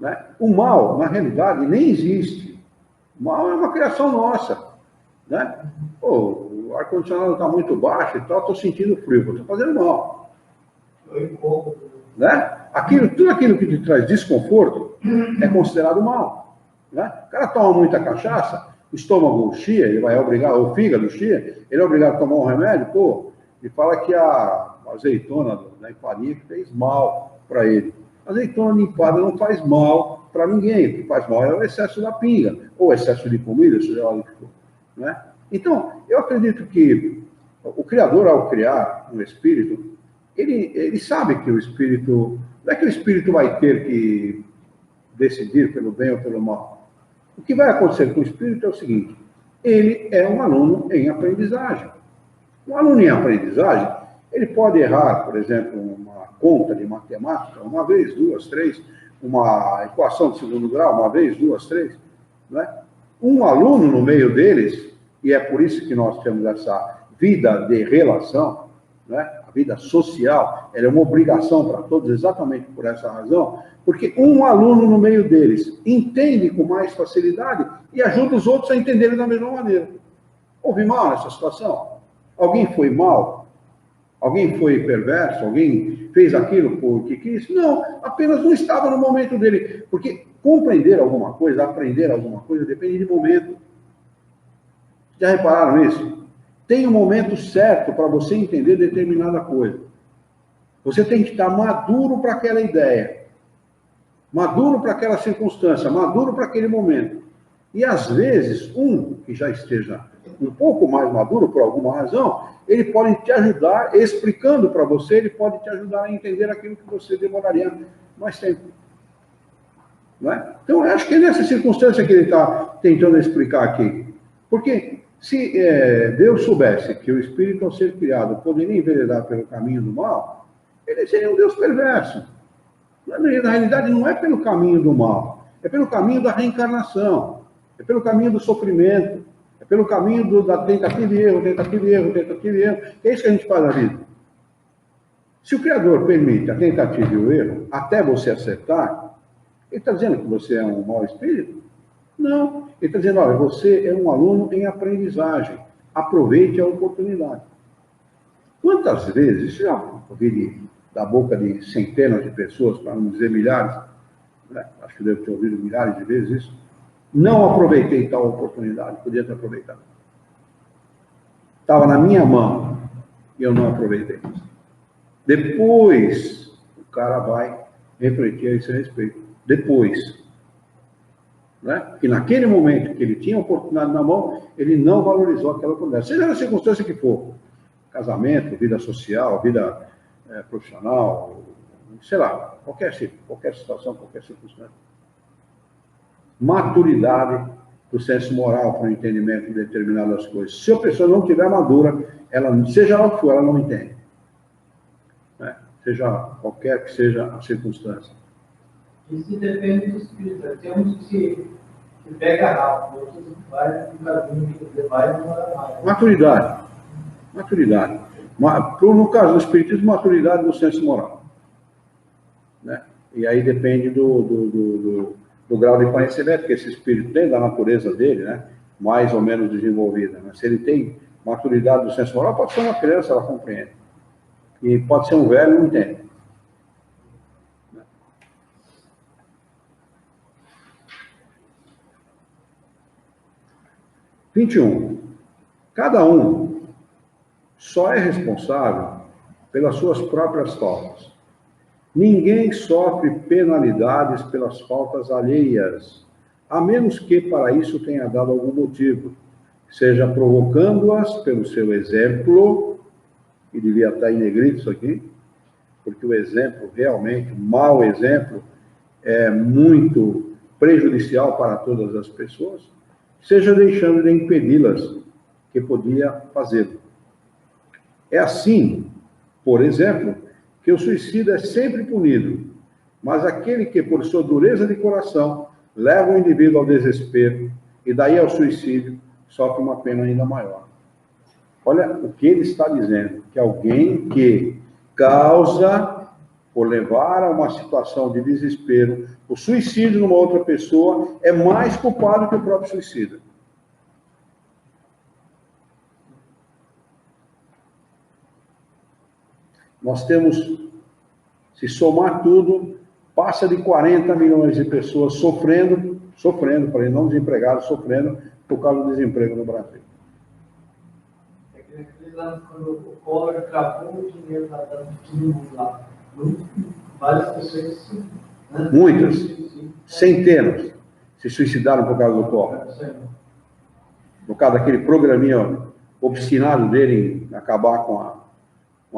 Né? O mal, na realidade, nem existe. O mal é uma criação nossa. Né? Pô, o ar-condicionado está muito baixo e tal, estou sentindo frio, estou fazendo mal. Né? Tudo aquilo que te traz desconforto é considerado mal. Né? O cara toma muita cachaça, o estômago chia, ele vai obrigar, o fígado chia, ele é obrigado a tomar um remédio, pô, e fala que a azeitona da empadinha fez mal para ele. Azeitona limpada não faz mal para ninguém. O que faz mal é o excesso da pinga, ou o excesso de comida, seja lá o que for. Né? Então, eu acredito que o Criador, ao criar um espírito, ele sabe que o espírito... Não é que o espírito vai ter que decidir pelo bem ou pelo mal. O que vai acontecer com o espírito é o seguinte: ele é um aluno em aprendizagem. Um aluno em aprendizagem, ele pode errar, por exemplo, uma conta de matemática, uma vez, duas, três, uma equação de segundo grau, uma vez, duas, três. Né? Um aluno no meio deles, e é por isso que nós temos essa vida de relação, né? A vida social, ela é uma obrigação para todos, exatamente por essa razão, porque um aluno no meio deles entende com mais facilidade e ajuda os outros a entenderem da mesma maneira. Houve mal nessa situação? Alguém foi mal? Alguém foi perverso? Alguém fez aquilo porque quis? Não, apenas não estava no momento dele. Porque compreender alguma coisa, aprender alguma coisa, depende de momento. Já repararam isso? Tem um momento certo para você entender determinada coisa. Você tem que estar maduro para aquela ideia, maduro para aquela circunstância, maduro para aquele momento. E às vezes, um que já esteja um pouco mais maduro por alguma razão, ele pode te ajudar, explicando para você, ele pode te ajudar a entender aquilo que você demoraria mais tempo. Não é? Então, eu acho que é nessa circunstância que ele está tentando explicar aqui. Porque se Deus soubesse que o espírito, ao ser criado, poderia enveredar pelo caminho do mal, ele seria um Deus perverso. Na realidade, não é pelo caminho do mal, é pelo caminho da reencarnação, é pelo caminho do sofrimento, é pelo caminho da tentativa e erro, tentativa e erro, tentativa e erro. É isso que a gente faz na vida. Se o Criador permite a tentativa e o erro, até você acertar, ele está dizendo que você é um mau espírito? Não. Ele está dizendo, olha, você é um aluno em aprendizagem. Aproveite a oportunidade. Quantas vezes, já ouvi da boca de centenas de pessoas, para não dizer milhares, né? Acho que devo ter ouvido milhares de vezes isso, não aproveitei tal oportunidade, podia ter aproveitado. Estava na minha mão e eu não aproveitei. Depois, o cara vai refletir a esse respeito. Depois. Né? Que naquele momento que ele tinha a oportunidade na mão, ele não valorizou aquela oportunidade. Seja na circunstância que for. Casamento, vida social, vida profissional, sei lá, qualquer situação, qualquer circunstância. Maturidade do senso moral para o entendimento de determinadas coisas. Se a pessoa não tiver madura, ela, seja lá o que for, ela não entende. Né? Seja qualquer que seja a circunstância. Isso depende do espírito. Tem uns que pega rápido, outros vai no caminho que vai demorar mais. Maturidade. Maturidade. No caso do espiritismo, maturidade do senso moral. Né? E aí depende do grau de conhecimento que esse espírito tem, da natureza dele, né? Mais ou menos desenvolvida. Né? Se ele tem maturidade do senso moral, pode ser uma criança, ela compreende. E pode ser um velho, não entende. 21. Cada um só é responsável pelas suas próprias faltas. Ninguém sofre penalidades pelas faltas alheias, a menos que para isso tenha dado algum motivo, seja provocando-as pelo seu exemplo, e devia estar em negrito isso aqui, porque o exemplo, realmente, o mau exemplo, é muito prejudicial para todas as pessoas, seja deixando de impedi-las, que podia fazê-lo. É assim, por exemplo, que o suicida é sempre punido, mas aquele que, por sua dureza de coração, leva o indivíduo ao desespero e daí ao suicídio, sofre uma pena ainda maior. Olha o que ele está dizendo, que alguém que causa, por levar a uma situação de desespero, o suicídio numa outra pessoa, é mais culpado que o próprio suicida. Nós temos, se somar tudo, passa de 40 milhões de pessoas sofrendo, para não desempregados, sofrendo por causa do desemprego no Brasil. É que lá, quando o Collor cravou o dinheiro lá, todo mundo lá, Várias pessoas, né? Muitas, Sim. centenas, se suicidaram por causa do copo. Por causa daquele programinha obstinado dele em acabar com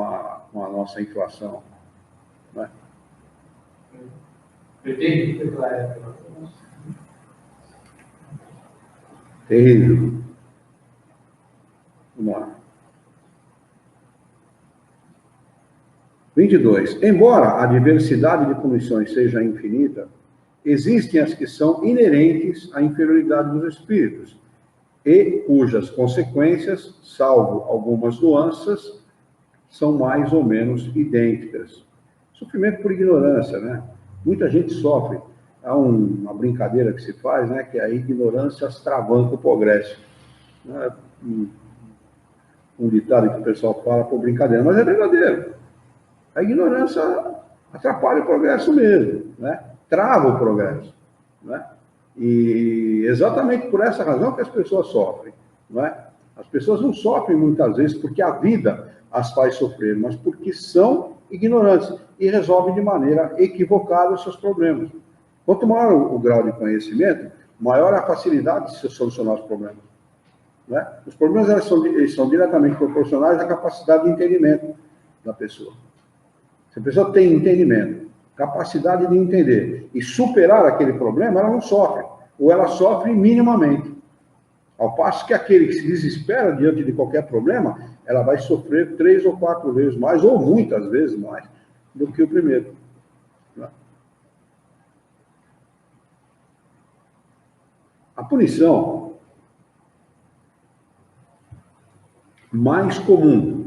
a nossa inflação. Né? Terrível. Vamos lá. 22. Embora a diversidade de punições seja infinita, existem as que são inerentes à inferioridade dos espíritos e cujas consequências, salvo algumas nuances, são mais ou menos idênticas. Sofrimento por ignorância, né? Muita gente sofre. Há uma brincadeira que se faz, né? Que a ignorância atravanca o progresso. É um ditado que o pessoal fala por brincadeira, mas é verdadeiro. A ignorância atrapalha o progresso mesmo, né? Trava o progresso, né? E exatamente por essa razão que as pessoas sofrem, não é? As pessoas não sofrem muitas vezes porque a vida as faz sofrer, mas porque são ignorantes e resolvem de maneira equivocada os seus problemas. Quanto maior o grau de conhecimento, maior a facilidade de se solucionar os problemas. Né? Os problemas eles são diretamente proporcionais à capacidade de entendimento da pessoa. Se a pessoa tem entendimento, capacidade de entender e superar aquele problema, ela não sofre, ou ela sofre minimamente. Ao passo que aquele que se desespera diante de qualquer problema, ela vai sofrer 3 ou 4 vezes mais, ou muitas vezes mais, do que o primeiro. A punição mais comum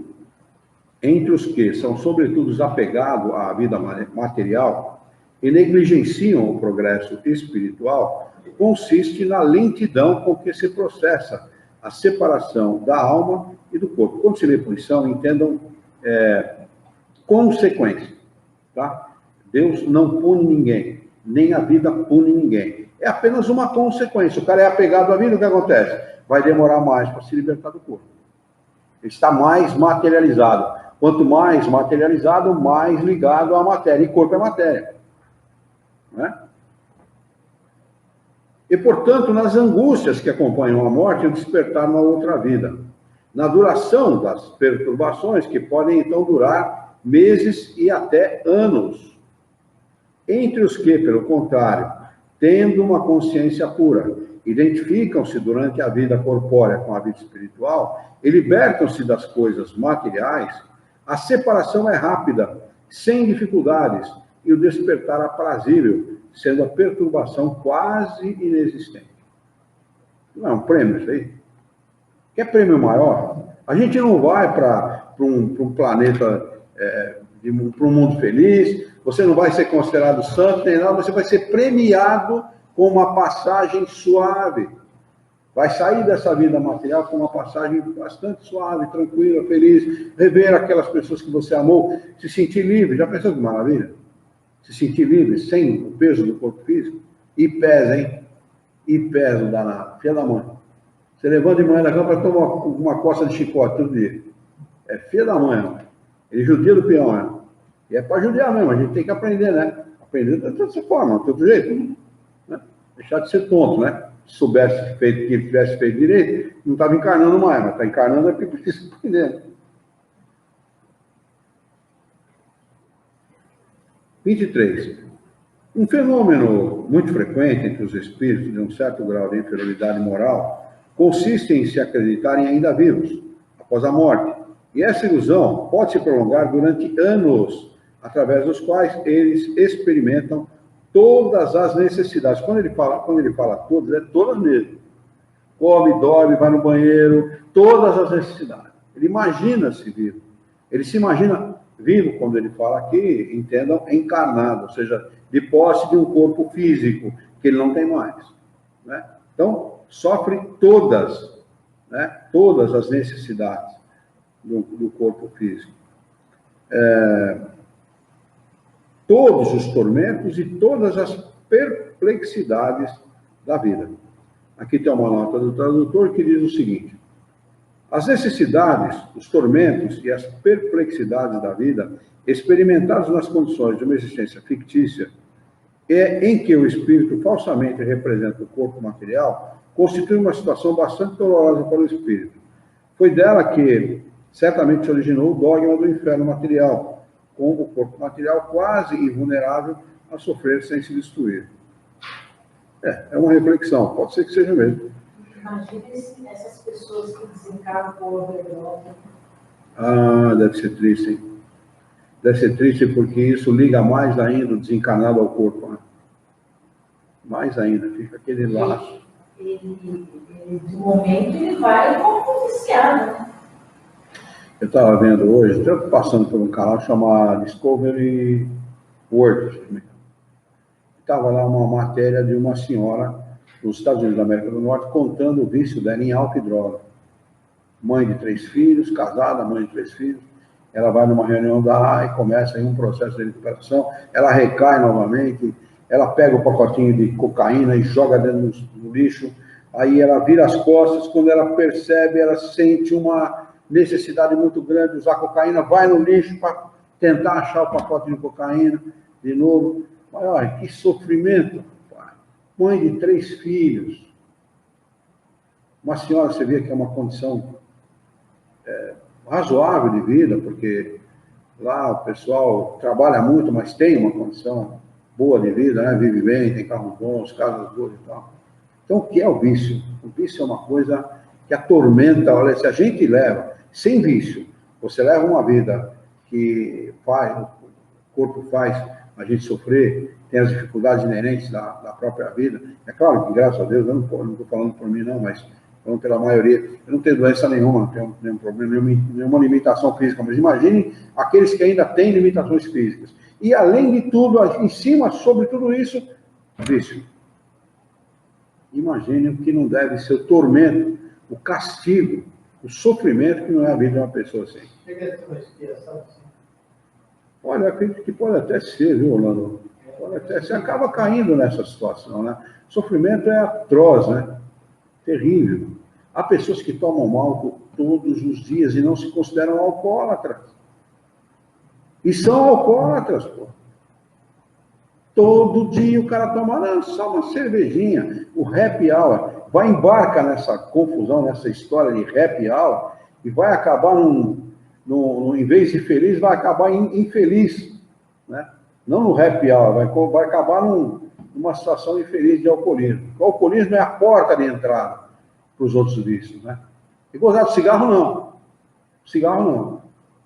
entre os que são, sobretudo, desapegados à vida material e negligenciam o progresso espiritual, consiste na lentidão com que se processa a separação da alma e do corpo. Quando se lê punição, entendam consequência. Tá? Deus não pune ninguém, nem a vida pune ninguém. É apenas uma consequência. O cara é apegado à vida, o que acontece? Vai demorar mais para se libertar do corpo. Ele está mais materializado. Quanto mais materializado, mais ligado à matéria. E corpo é matéria. Né? E, portanto, nas angústias que acompanham a morte, o despertar na outra vida. Na duração das perturbações, que podem, então, durar meses e até anos. Entre os que, pelo contrário, tendo uma consciência pura, identificam-se durante a vida corpórea com a vida espiritual e libertam-se das coisas materiais, a separação é rápida, sem dificuldades, e o despertar aprazível, sendo a perturbação quase inexistente. Não é um prêmio isso aí? Quer prêmio maior? A gente não vai para um planeta, para um mundo feliz, você não vai ser considerado santo, nem nada, você vai ser premiado com uma passagem suave. Vai sair dessa vida material com uma passagem bastante suave, tranquila, feliz, rever aquelas pessoas que você amou, se sentir livre. Já pensou que maravilha? Se sentir livre, sem o peso do corpo físico. E pesa, hein? E pesa o danado. Filha da mãe. Você levanta de manhã da cama para tomar uma coça de chicote todo dia. É filha da mãe, mano. Ele judia do peão, né? E é para judiar mesmo, a gente tem que aprender, né? Aprender de toda forma, de todo jeito. Né? Deixar de ser tonto, né? Se soubesse que tivesse feito direito, não estava encarnando mais, mas está encarnando é porque precisa aprender. 23. Um fenômeno muito frequente entre os espíritos de um certo grau de inferioridade moral consiste em se acreditarem ainda vivos, após a morte. E essa ilusão pode se prolongar durante anos, através dos quais eles experimentam todas as necessidades. Quando ele fala todas, é todas mesmo. Come, dorme, vai no banheiro, todas as necessidades. Ele imagina-se vivo. Ele se imagina vivo, quando ele fala aqui, entendam, encarnado, ou seja, de posse de um corpo físico, que ele não tem mais. Né? Então, sofre todas as necessidades do corpo físico. Todos os tormentos e todas as perplexidades da vida. Aqui tem uma nota do tradutor que diz o seguinte: As necessidades, os tormentos e as perplexidades da vida, experimentados nas condições de uma existência fictícia, em que o espírito falsamente representa o corpo material, constitui uma situação bastante dolorosa para o espírito. Foi dela que certamente se originou o dogma do inferno material, com o corpo material quase invulnerável a sofrer sem se destruir. É uma reflexão, pode ser que seja mesmo. Imagina essas pessoas que desencarnam por overdose. Ah, deve ser triste, hein? Deve ser triste porque isso liga mais ainda o desencarnado ao corpo, né? Mais ainda, fica aquele laço. De momento, ele vai como viciado, né? Eu estava vendo hoje, estou passando por um canal chamado Discovery World. Estava lá uma matéria de uma senhora nos Estados Unidos da América do Norte contando o vício dela em álcool e droga. Mãe de 3 filhos, casada, mãe de 3 filhos. Ela vai numa reunião da e começa aí um processo de recuperação. Ela recai novamente, ela pega o pacotinho de cocaína e joga dentro do lixo. Aí ela vira as costas, quando ela percebe, ela sente uma necessidade muito grande de usar cocaína, vai no lixo para tentar achar o pacote de cocaína de novo. Mas olha, que sofrimento, pai. Mãe de 3 filhos. Uma senhora, você vê que é uma condição razoável de vida, porque lá o pessoal trabalha muito, mas tem uma condição boa de vida, né? Vive bem, tem carros bons, casas boas e tal. Então, o que é o vício? O vício é uma coisa que atormenta. Olha, se a gente leva, sem vício, você leva uma vida que faz, o corpo faz a gente sofrer, tem as dificuldades inerentes da própria vida. É claro que, graças a Deus, eu não estou falando por mim, não, mas falando pela maioria, eu não tenho doença nenhuma, não tenho nenhum problema, nenhuma limitação física, mas imagine aqueles que ainda têm limitações físicas. E, além de tudo, em cima, sobre tudo isso, vício. Imagine o que não deve ser o tormento, o castigo, o sofrimento que não é a vida de uma pessoa assim. Olha, acredito que pode até ser, viu, Orlando? Pode até ser. Acaba caindo nessa situação, né? O sofrimento é atroz, né? Terrível. Há pessoas que tomam álcool todos os dias e não se consideram alcoólatras. E são alcoólatras, pô. Todo dia o cara toma só uma cervejinha, o happy hour. Vai embarcar nessa confusão, nessa história de happy hour, e vai acabar em vez de feliz, vai acabar infeliz, né? Não no happy hour, vai acabar numa situação infeliz de alcoolismo. O alcoolismo é a porta de entrada para os outros vícios, né? E gozar de cigarro, não. Cigarro, não.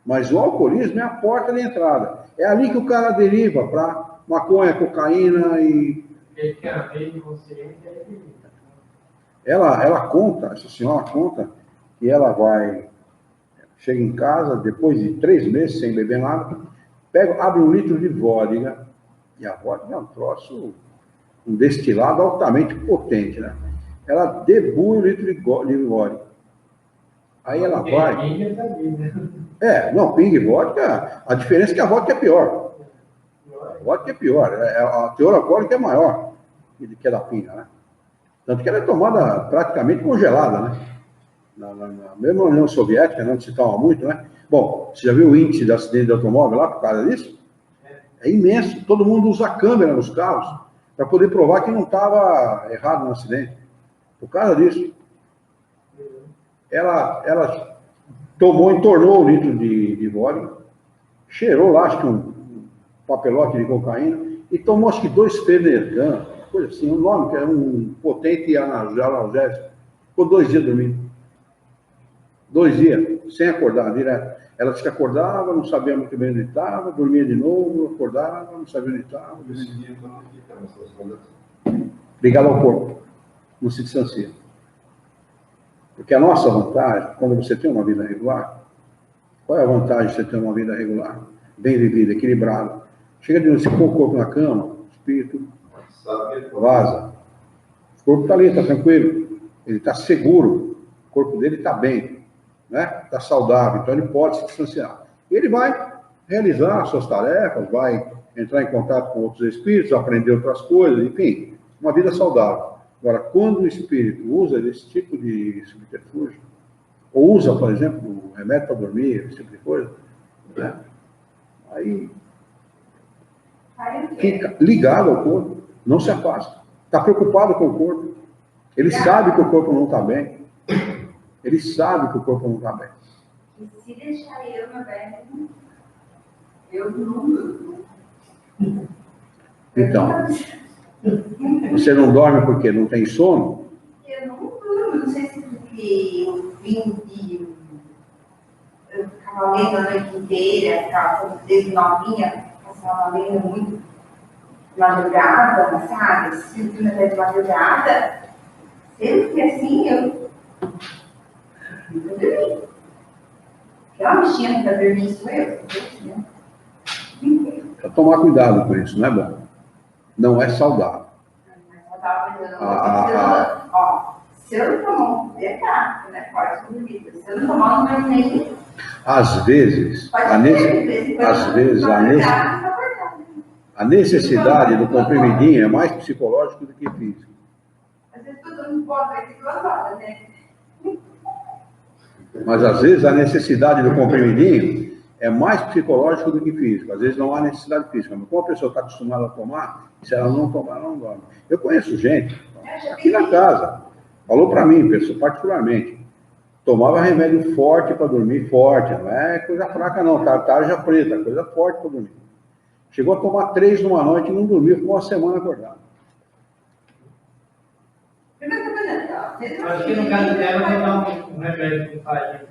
Mas o alcoolismo é a porta de entrada. É ali que o cara deriva para maconha, cocaína e... Ele quer a vez de consciência, Ela conta, essa senhora conta, que ela chega em casa, depois de 3 meses sem beber nada, abre 1 litro de vodka, e a vodka é um troço, um destilado altamente potente, né? Ela debui 1 litro de vodka. Aí ela vai... Não, pinga e vodka, a diferença é que a vodka é pior. A vodka é pior, a teor alcoólica é maior que a da pinga, né? Tanto que ela é tomada praticamente congelada, né? Mesmo na União Soviética, onde se toma muito, né? Bom, você já viu o índice de acidente de automóvel lá por causa disso? É imenso. Todo mundo usa câmera nos carros para poder provar que não estava errado no acidente. Por causa disso. Ela entornou 1 litro de vodka, cheirou lá, acho que um papelote de cocaína, e tomou acho que 2 Fenergan, coisa assim, um nome que era um potente analgésico. Ficou 2 dias dormindo. 2 dias, sem acordar, direto. Ela disse que acordava, não sabia muito bem onde estava, dormia de novo, acordava, não sabia onde estava. Ligado ao corpo, não se distancia. Porque a nossa vantagem, quando você tem uma vida regular, qual é a vantagem de você ter uma vida regular? Bem vivida, equilibrada. Chega de você pôr o corpo na cama, o espírito vaza. O corpo está ali, está tranquilo. Ele está seguro. O corpo dele está bem, né? Está saudável. Então ele pode se distanciar. E ele vai realizar suas tarefas, vai entrar em contato com outros espíritos, aprender outras coisas, enfim, uma vida saudável. Agora, quando o espírito usa esse tipo de subterfúgio, ou usa, por exemplo, remédio para dormir, esse tipo de coisa, né? Aí fica ligado ao corpo, não se afasta, está preocupado com o corpo, ele sabe que o corpo não está bem, ele sabe que o corpo não está bem. E se deixar eu, meu bem, eu não. Então, você não dorme porque não tem sono? Eu não durmo, não sei se porque eu vim e eu ficava lendo a noite inteira, ficava desde novinha, passava lendo muito de madrugada, sabe? Se o filme até de madrugada, sempre que assim eu dormi. Que é uma bichinha para dormir, isso eu, né? Para tomar cuidado com isso, não é bom. Não é saudável. Se eu não tomar um pecado, né? Pode dormir. Se eu não tomar, não vai nem. Às vezes, a necessidade do comprimidinho é mais psicológico do que físico. Às vezes todo mundo pode ter 2 horas, né? Mas às vezes a necessidade do comprimidinho é mais psicológico do que físico. Às vezes não há necessidade física. Mas como a pessoa está acostumada a tomar, se ela não tomar, ela não dorme. Eu conheço gente, aqui na casa, falou para mim, pessoa, particularmente, tomava remédio forte para dormir, forte, não é coisa fraca não, tarja preta, coisa forte para dormir. Chegou a tomar 3 numa noite e não dormiu, ficou uma semana acordado. Acho que no caso dela vai dar um remédio que faz.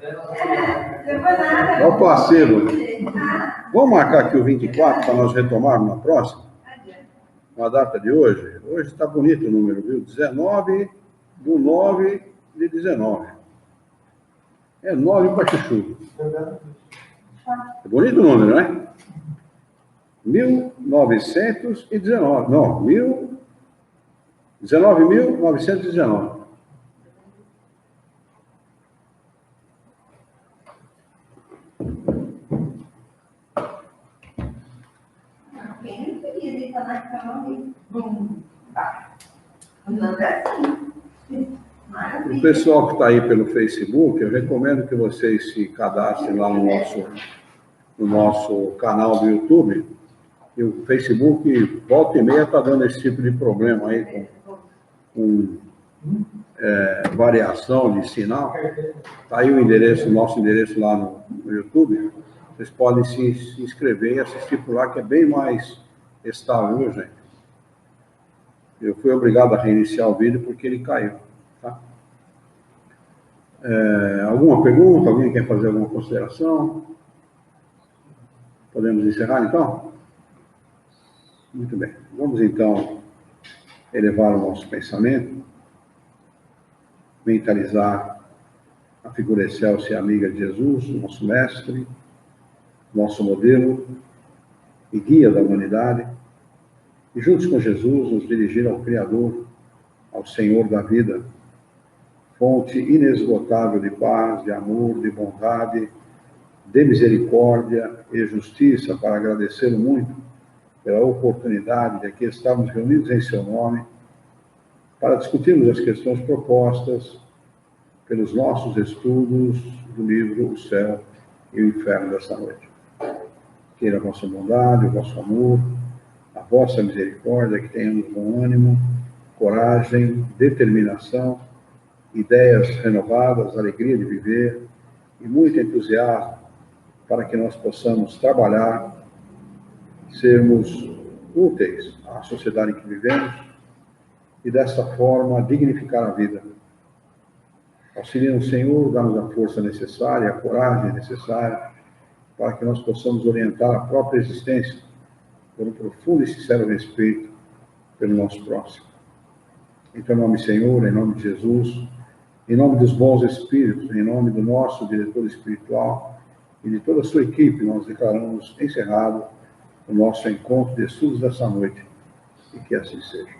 É o placebo. Vamos marcar aqui o 24 para nós retomarmos na próxima? Com a data de hoje. Hoje está bonito o número, viu? 19/9/19. É 9 para chuchu. É bonito o número, né? 1919. Não, 19.919. Quem não queria deitar na cama e andando assim. O pessoal que está aí pelo Facebook, eu recomendo que vocês se cadastrem lá no nosso canal do YouTube. E o Facebook, volta e meia, está dando esse tipo de problema aí, com variação de sinal. Está aí o endereço, o nosso endereço lá no YouTube. Vocês podem se inscrever e assistir por lá, que é bem mais estável, viu, gente? Eu fui obrigado a reiniciar o vídeo porque ele caiu. Tá? Alguma pergunta? Alguém quer fazer alguma consideração? Podemos encerrar, então? Muito bem. Vamos, então, elevar o nosso pensamento, mentalizar a figura excelsa e amiga de Jesus, nosso mestre, nosso modelo e guia da humanidade, e juntos com Jesus nos dirigir ao Criador, ao Senhor da vida, fonte inesgotável de paz, de amor, de bondade, de misericórdia e justiça, para agradecê-lo muito pela oportunidade de aqui estarmos reunidos em seu nome, para discutirmos as questões propostas pelos nossos estudos do livro O Céu e o Inferno desta noite. Queira a vossa bondade, o vosso amor, a vossa misericórdia, que tenhamos bom ânimo, coragem, determinação, ideias renovadas, alegria de viver e muito entusiasmo para que nós possamos trabalhar, sermos úteis à sociedade em que vivemos e desta forma dignificar a vida. Auxilia-nos, Senhor, dá-nos a força necessária, a coragem necessária para que nós possamos orientar a própria existência por um profundo e sincero respeito pelo nosso próximo. Em teu nome, Senhor, em nome de Jesus, em nome dos bons espíritos, em nome do nosso diretor espiritual e de toda a sua equipe, nós declaramos encerrado o nosso encontro de estudos dessa noite, e que assim seja.